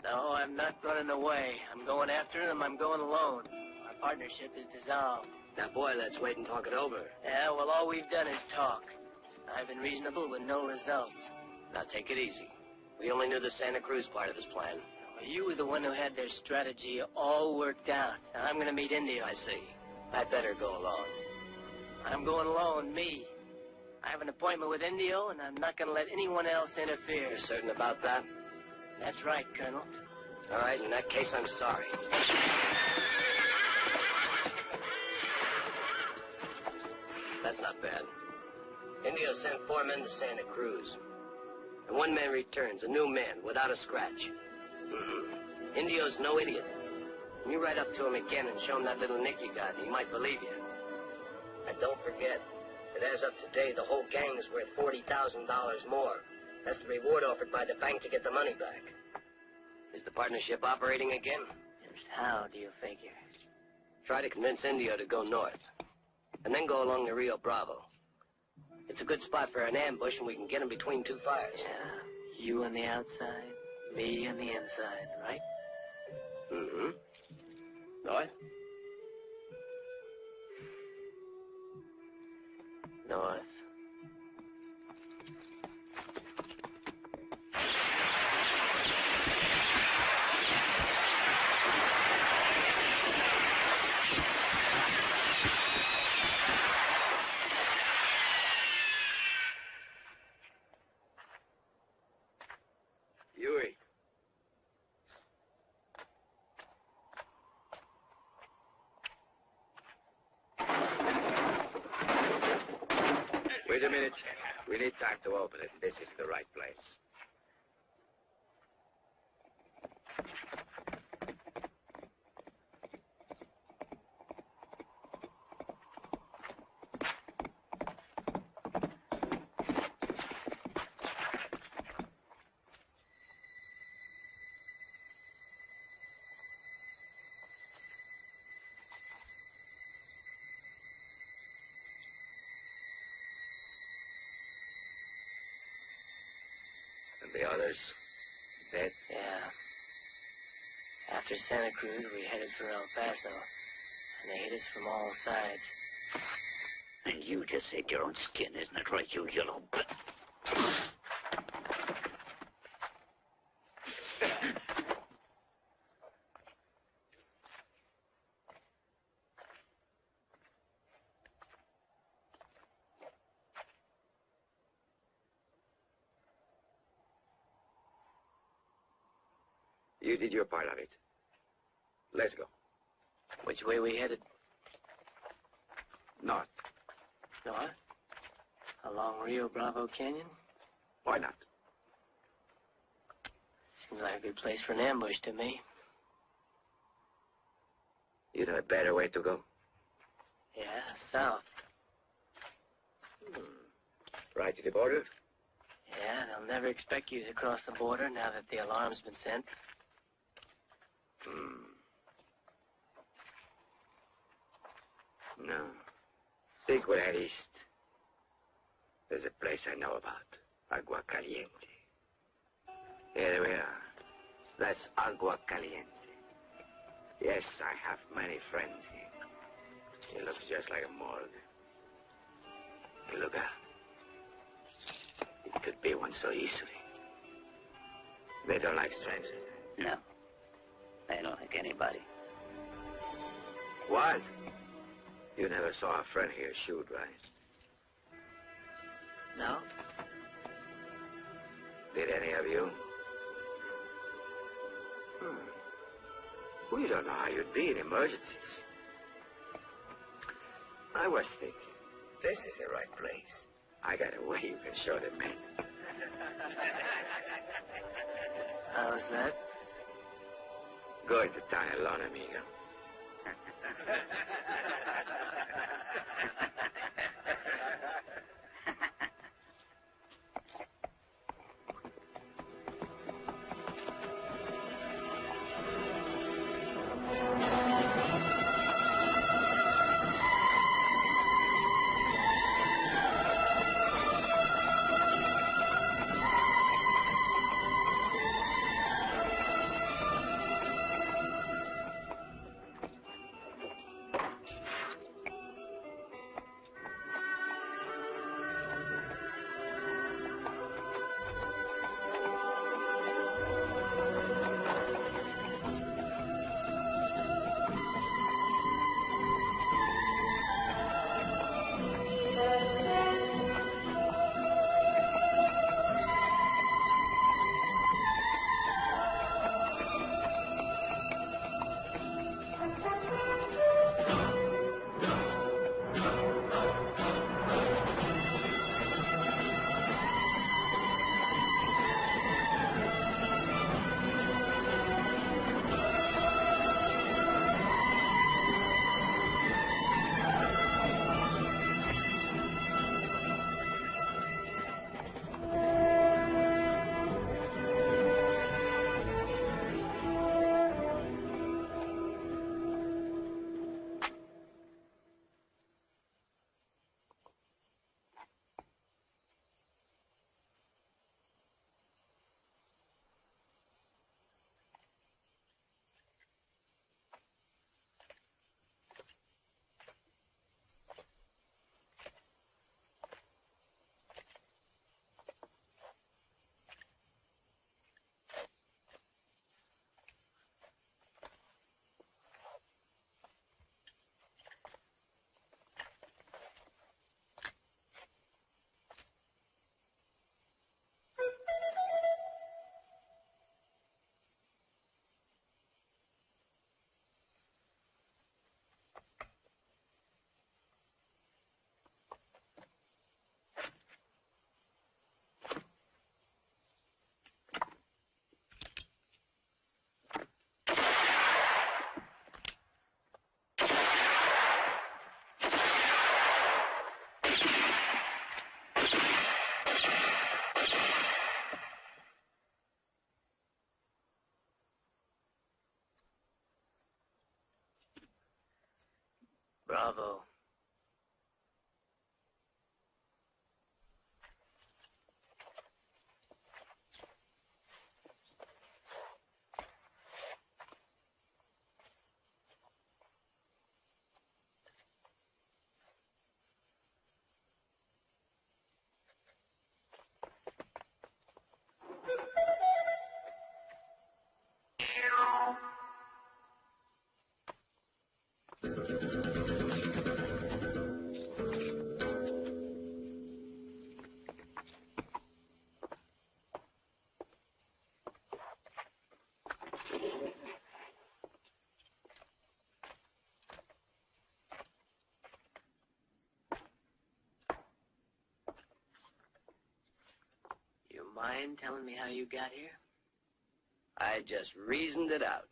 No, I'm not running away. I'm going after him. I'm going alone. Our partnership is dissolved. Now, boy, let's wait and talk it over. Yeah, well, all we've done is talk. I've been reasonable with no results. Now, take it easy. We only knew the Santa Cruz part of this plan. Well, you were the one who had their strategy all worked out. Now, I'm going to meet Indio. I see. I'd better go along. I'm going alone, me. I have an appointment with Indio, and I'm not going to let anyone else interfere. You're certain about that? That's right, Colonel. All right, in that case, I'm sorry. That's not bad. Indio sent 4 men to Santa Cruz. And 1 man returns, a new man, without a scratch. Indio's no idiot. And you ride up to him again and show him that little nick you got, and he might believe you. And don't forget, that as of today, the whole gang is worth $40,000 more. That's the reward offered by the bank to get the money back. Is the partnership operating again? Just how do you figure? Try to convince Indio to go north, and then go along the Rio Bravo. It's a good spot for an ambush, and we can get him between 2 fires. Yeah, you on the outside, me on the inside, right? Mm-hmm. North? North. Yuri. Wait a minute. We need time to open it. This is the right place. And the others? Dead? Yeah. After Santa Cruz, we headed for El Paso, and they hit us from all sides. And you just saved your own skin, isn't it right, you yellow... You did your part of it. Let's go. Which way we headed? North. North? Along Rio Bravo Canyon? Why not? Seems like a good place for an ambush to me. You know a better way to go? Yeah, south. Right to the border? Yeah, they'll never expect you to cross the border now that the alarm's been sent. No. Think we'll head east. There's a place I know about. Agua Caliente. Here we are. That's Agua Caliente. Yes, I have many friends here. It looks just like a morgue. Hey, look out. It could be one so easily. They don't like strangers. No. They don't like anybody. What? You never saw a friend here shoot, right? No? Did any of you? We don't know how you'd be in emergencies. I was thinking, this is the right place. I got a way you can show the men. How's that? Going to town alone, amigo. Bravo. Mind telling me how you got here? I just reasoned it out.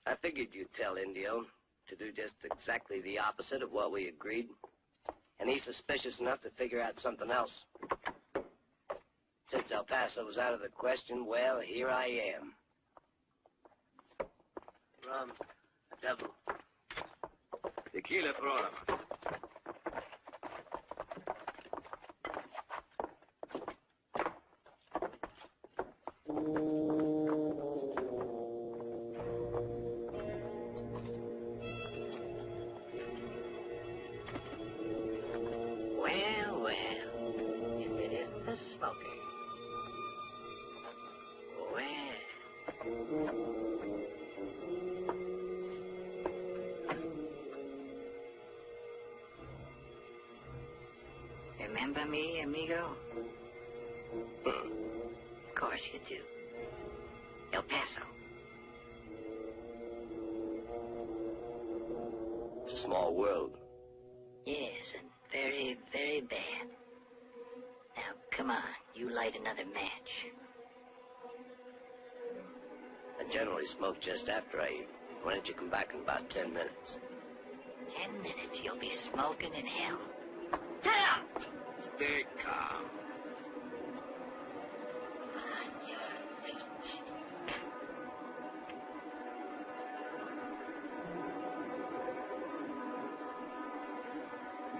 I figured you'd tell Indio to do just exactly the opposite of what we agreed. And he's suspicious enough to figure out something else. Since El Paso was out of the question, well, here I am. Rum, a double. Tequila for all of us. Remember me, amigo? Of course you do. El Paso. It's a small world. Yes, and very, very bad. Now, come on, you light another match. I generally smoke just after I eat. Why don't you come back in about 10 minutes? 10 minutes, you'll be smoking in hell. Stay calm. On your feet.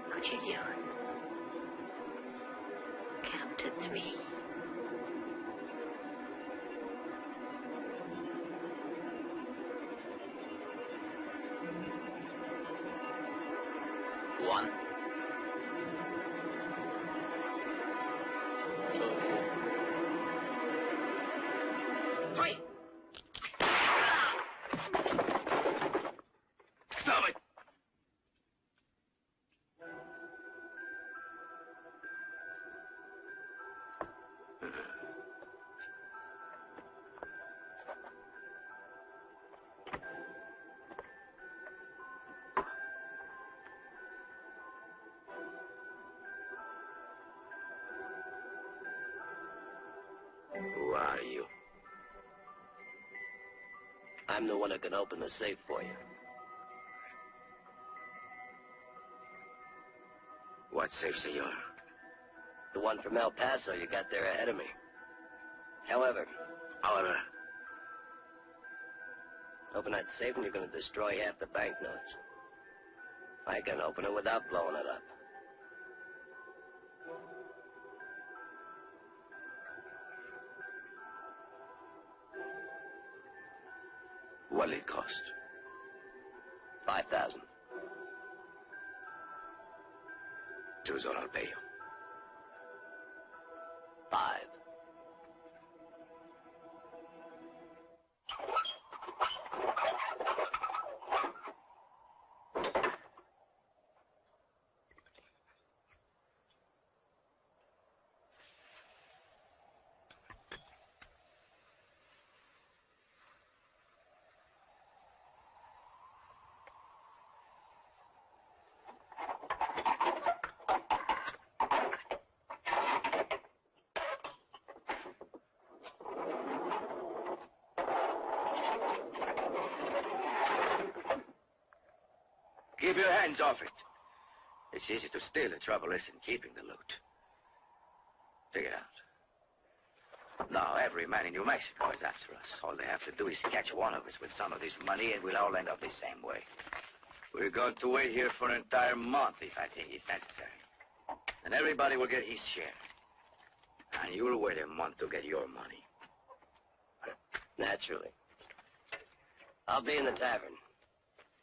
What you doing? Count to 3. One. 3. Stop it! Who are you? I'm the one who can open the safe for you. What safe, senor? The one from El Paso you got there ahead of me. However, open that safe and you're going to destroy half the banknotes. I can open it without blowing it up. What'll it cost? 5,000. $2, I'll pay you. 5. Keep your hands off it. It's easy to steal. The trouble is in keeping the loot. Take it out. Now, every man in New Mexico is after us. All they have to do is catch one of us with some of this money, and we'll all end up the same way. We're going to wait here for an entire month if I think it's necessary. And everybody will get his share. And you'll wait a month to get your money. Naturally. I'll be in the tavern.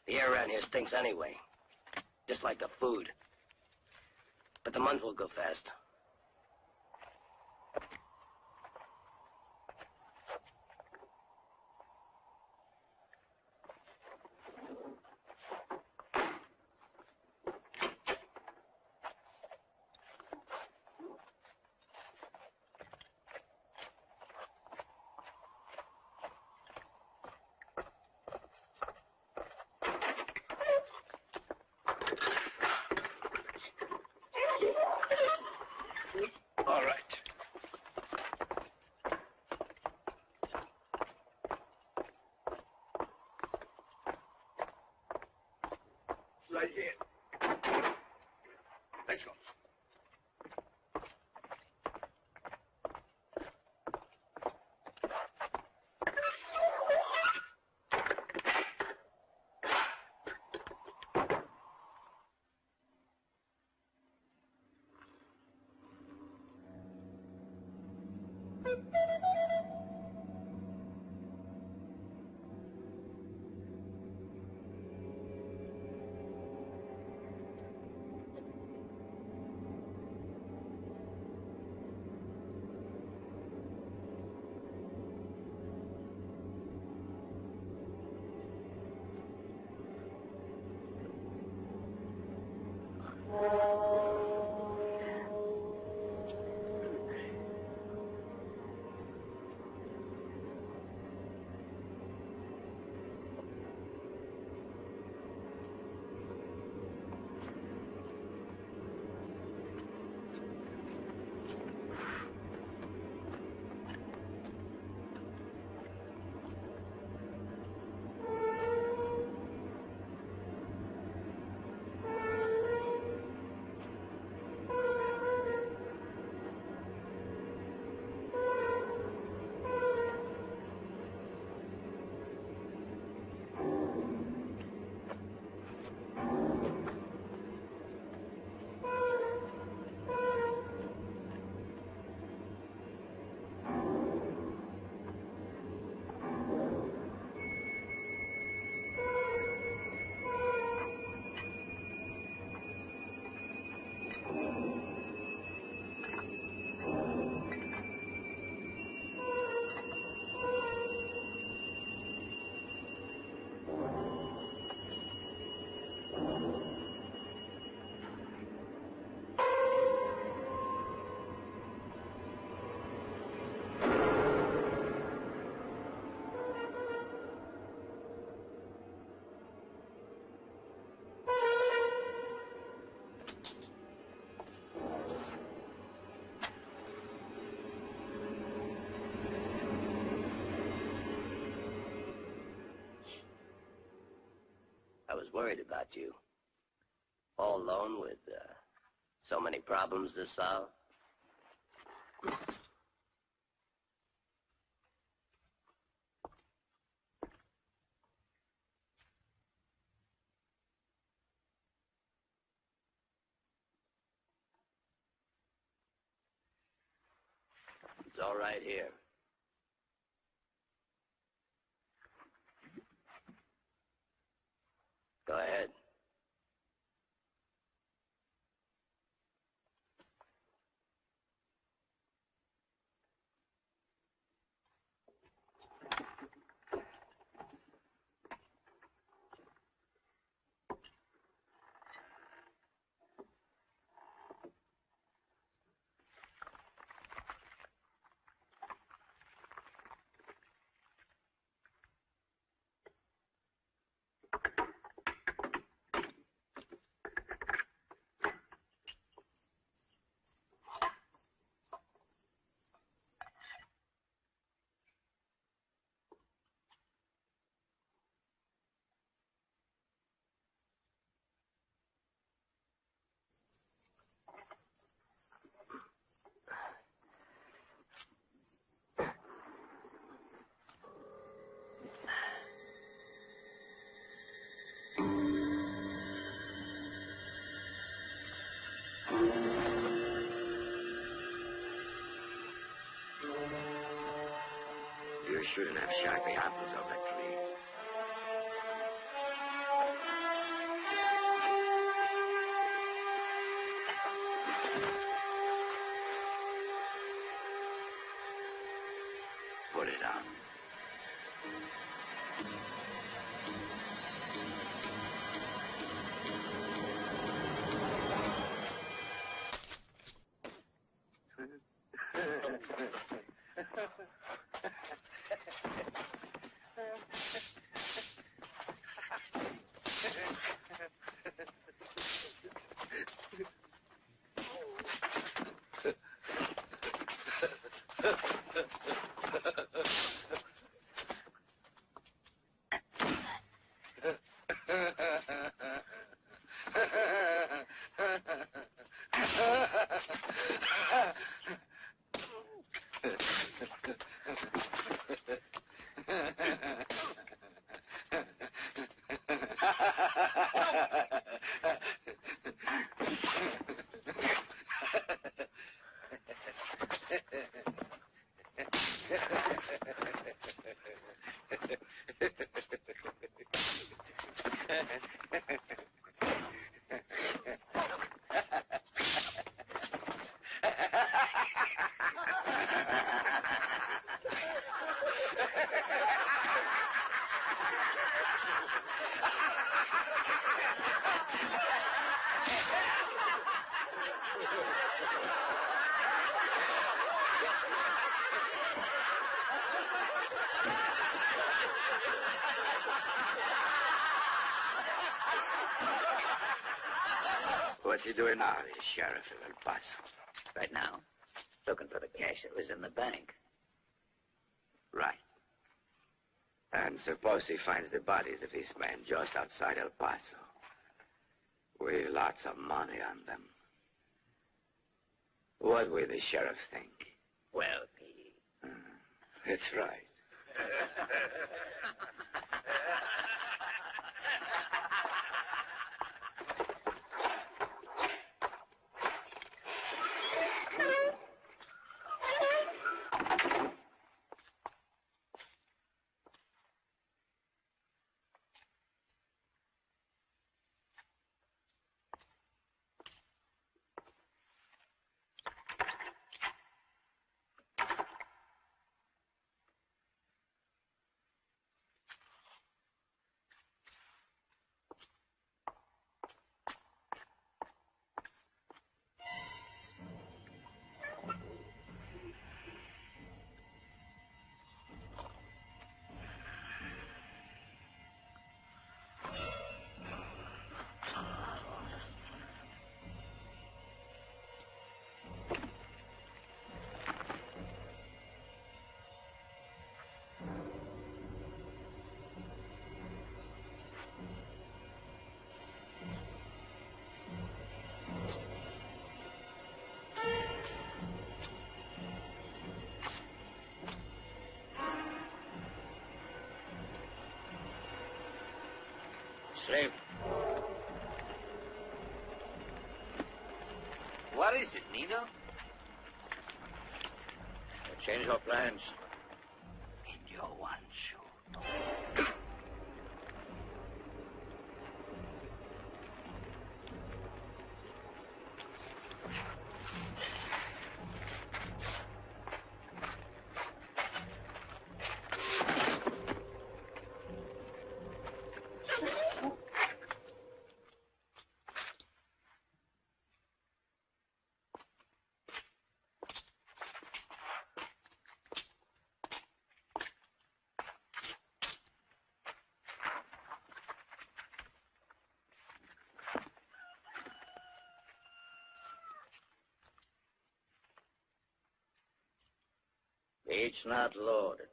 The air around here stinks anyway. Just like the food. But the month will go fast. All right. Right here. Let's go. I was worried about you. All alone with so many problems to solve. It's all right here. Go ahead. shouldn't have shot the apples of that tree. Put it on. What's he doing now, the sheriff of El Paso? Right now, looking for the cash that was in the bank. Right. And suppose he finds the bodies of these men just outside El Paso, with lots of money on them. What will the sheriff think? Well, he... That's right. Slave. What is it, Nino? We change our plans. Indio wants you. It's not loaded.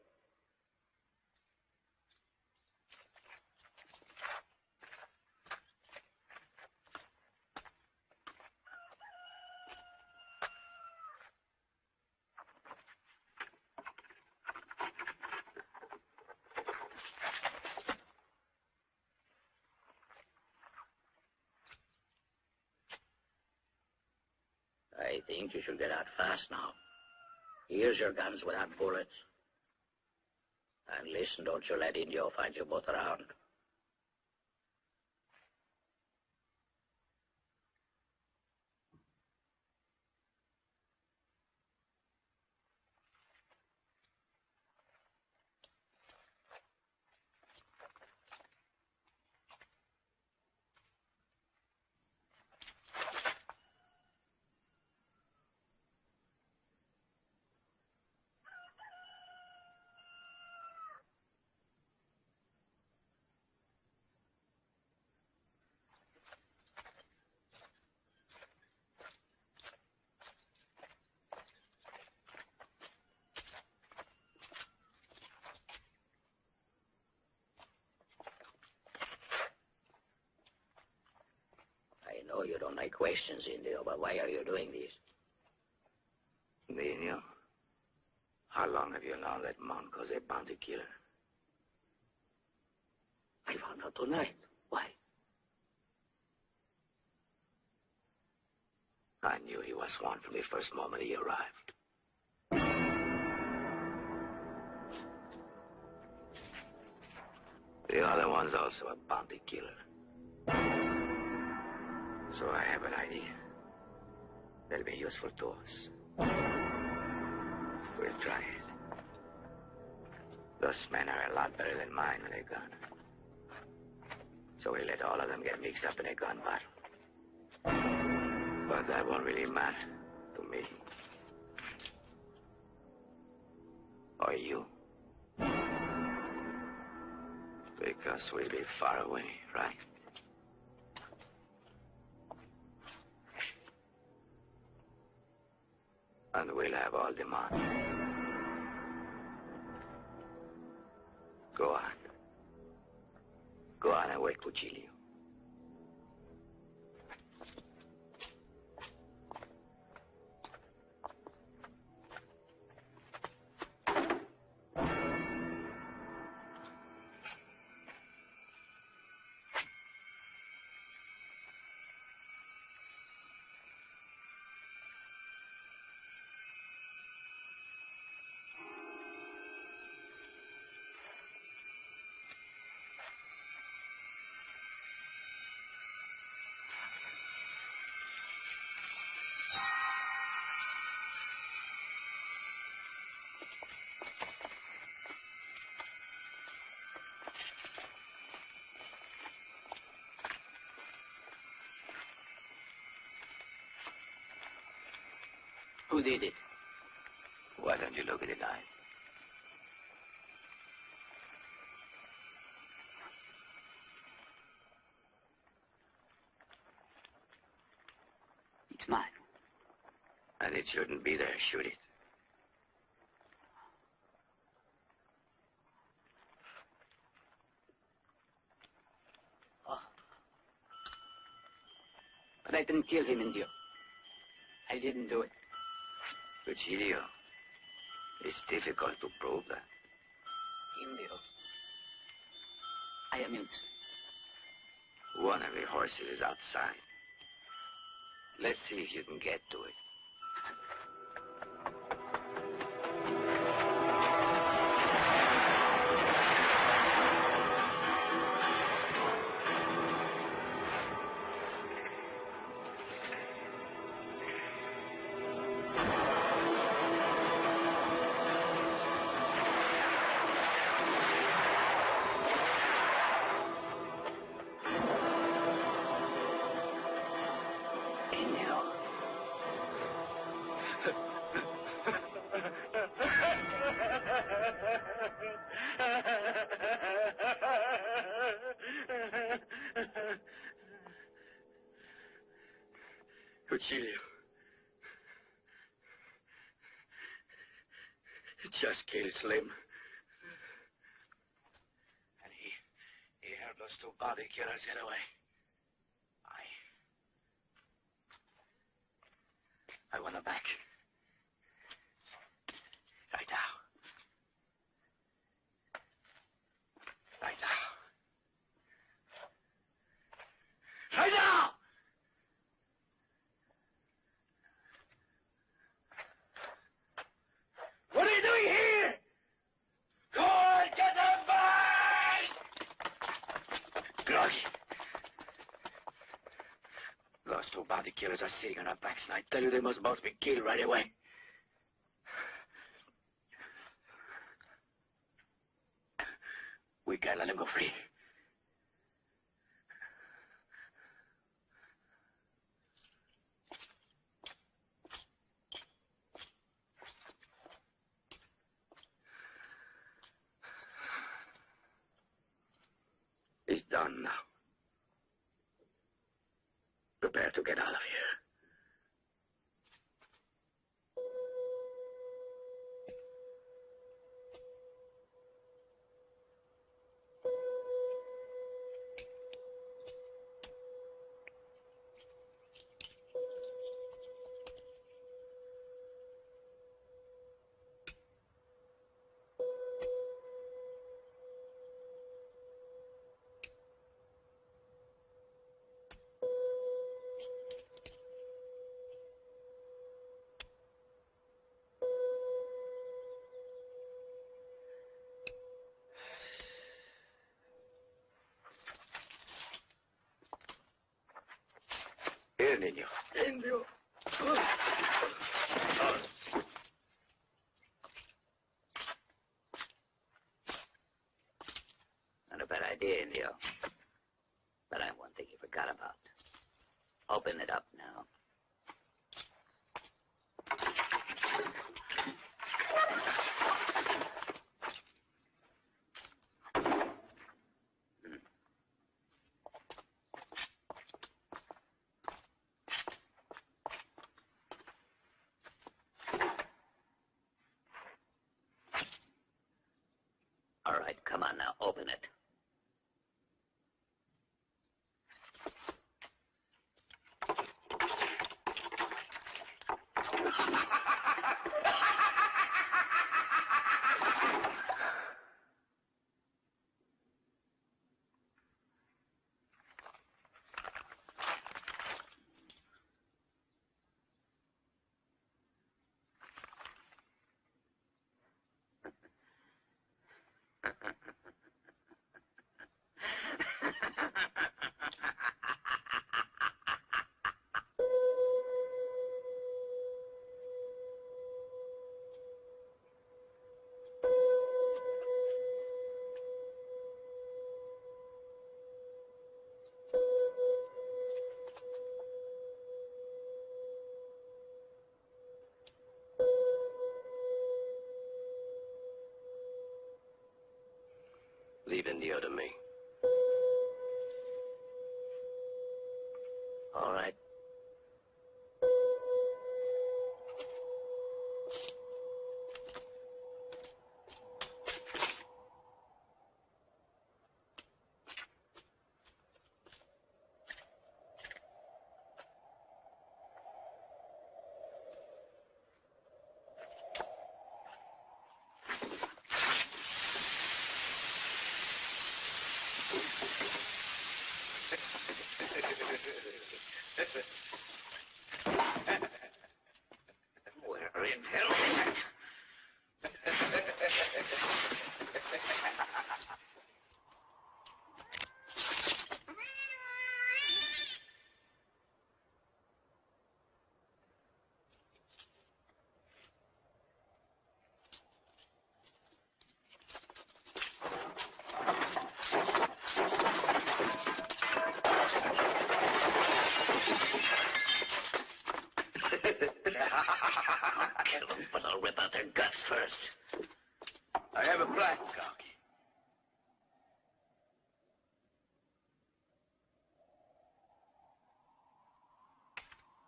I think you should get out fast now. Here's your guns without bullets. And listen, don't you let Indio find you both around. I know you don't like questions, Indio, but why are you doing this? Indio, how long have you known that Monco's a bounty killer? I found out tonight. Why? I knew he was one from the first moment he arrived. The other one's also a bounty killer. So I have an idea. That'll be useful to us. We'll try it. Those men are a lot better than mine with a gun. So we let all of them get mixed up in a gun battle. But that won't really matter to me. Or you. Because we'll be far away, right? And we'll have all the money. Go on. Go on and wait, Cuchillo. Who did it? Why don't you look at it, I? It's mine. And it shouldn't be there, should it? Oh. But I didn't kill him, Indio. I didn't do it. Cuchillo, it's difficult to prove that. Indio. I am innocent. One of your horses is outside. Let's see if you can get to it. Cuchillo. It just killed Slim. And he helped those two bounty killers get away. I want him back. Right now. Right now. Right now! What are you doing here? Go on, get Grog. Those two bounty killers are sitting on our backs, and I tell you they must both be killed right away. We can't let them go free. He's done now. Prepare to get out of here. Here, Ennio. Ennio. Not a bad idea, Ennio. But I have one thing you forgot about. Open it up now. All right, come on now, open it. Leave Ennio to me. All right. Where in hell is it? I'll kill them, but I'll rip out their guts first. I have a plan, Cocky.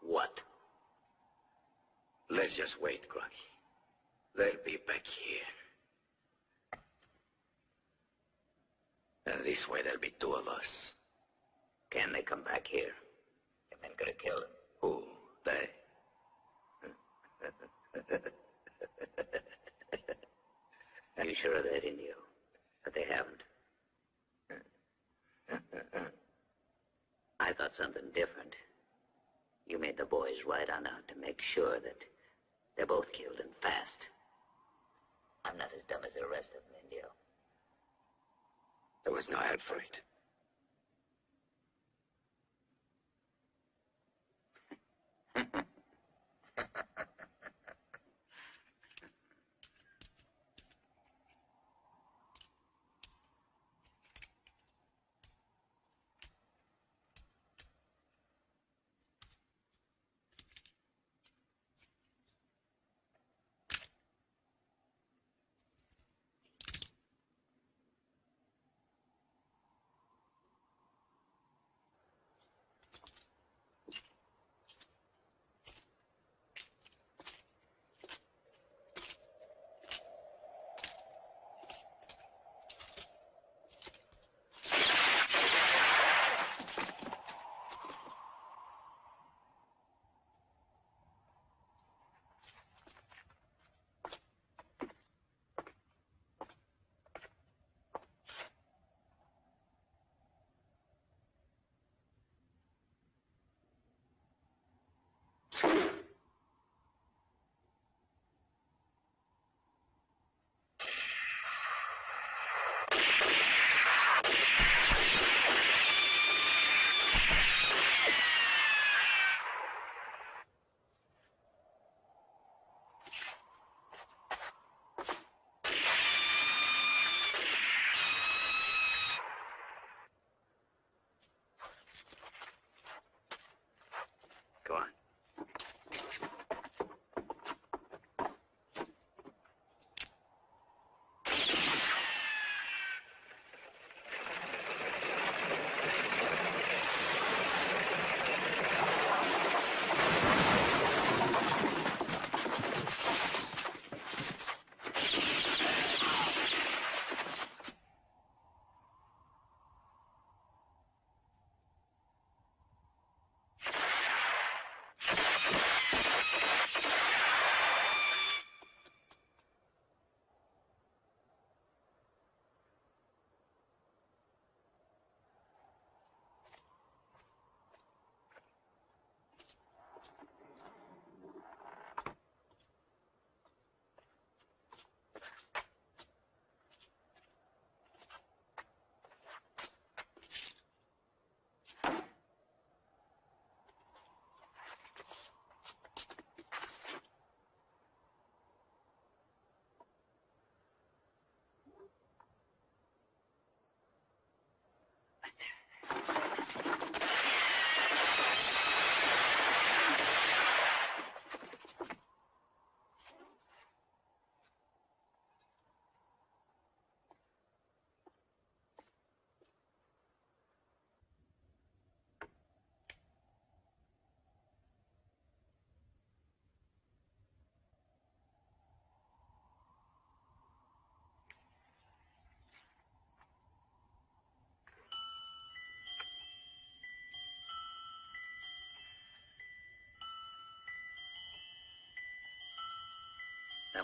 What? Let's just wait, Groggy. They'll be back here. And this way there'll be two of us. Can they come back here? The men could have killed them. Who? They? Are you sure of that, Ennio? That they haven't? I thought something different. You made the boys ride on out to make sure that they're both killed and fast. I'm not as dumb as the rest of them, Ennio. There was no help for it.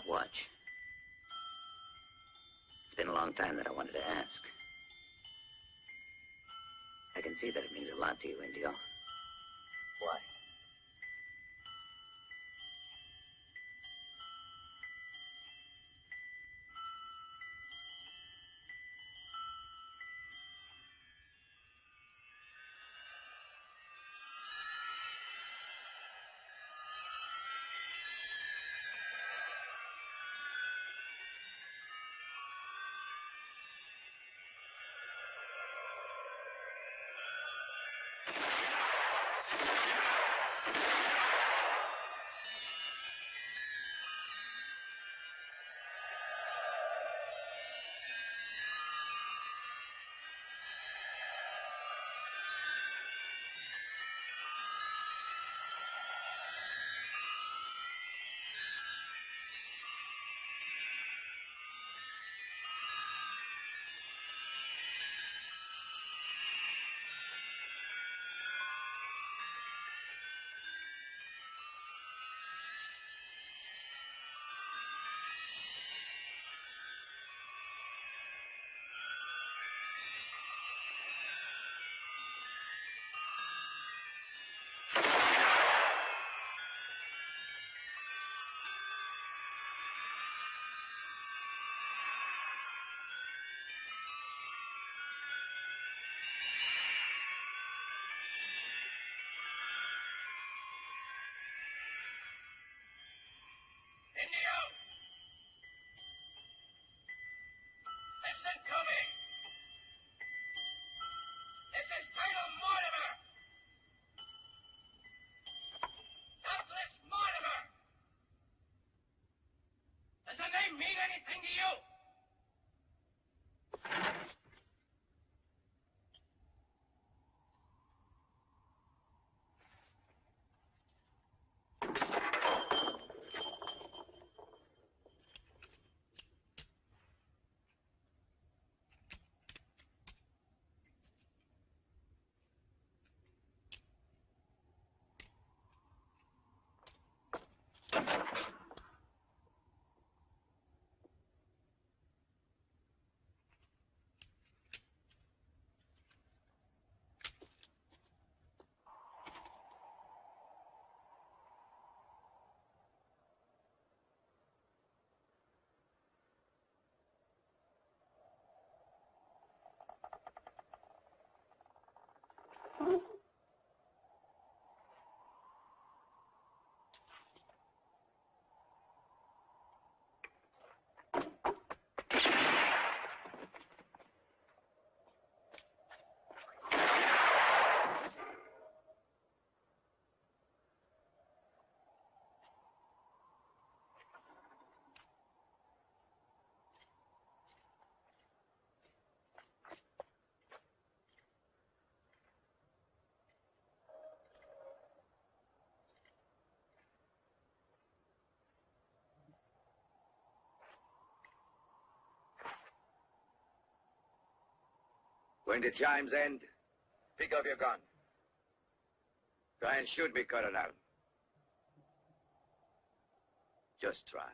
watch. It's been a long time that I wanted to ask. I can see that it means a lot to you, Indio. Why? Indio! Listen to me! This is Colonel Mortimer! Douglas Mortimer! Does the name mean anything to you? When the chimes end, pick up your gun. Try and shoot me, Colonel. Just try.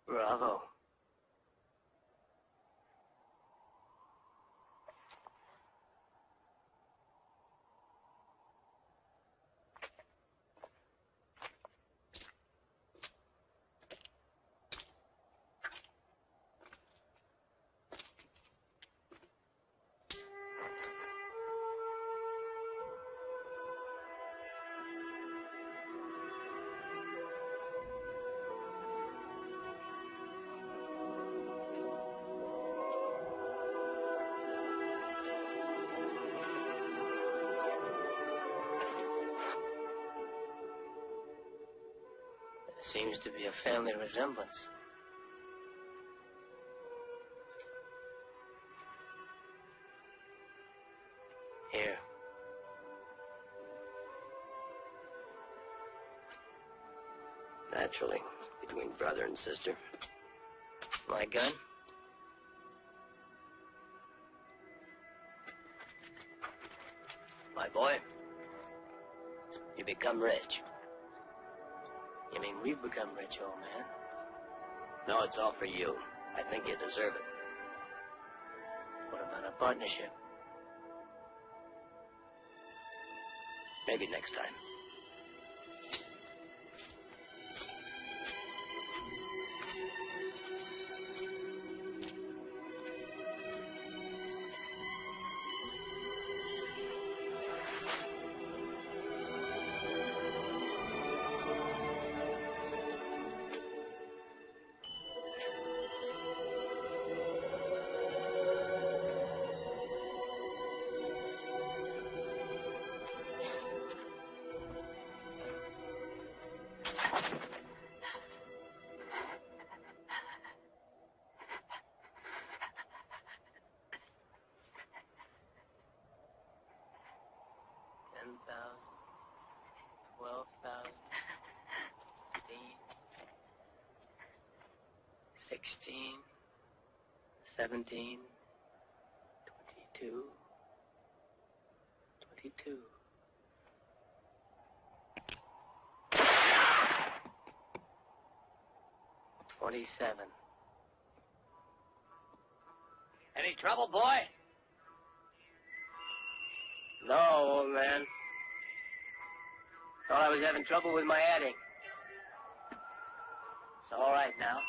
Bravo. Seems to be a family resemblance. Here. Naturally, between brother and sister. My gun? My boy, you become rich. You mean we've become rich, old man? No, it's all for you. I think you deserve it. What about a partnership? Maybe next time. $16, $17, $22, $22. $27. Any trouble, boy? No, old man. Thought I was having trouble with my adding. It's all right now.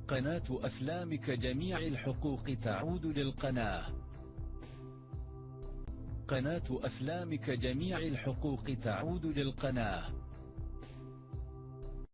قناة أفلامك جميع الحقوق تعود للقناة. قناة أفلامك جميع الحقوق تعود للقناة.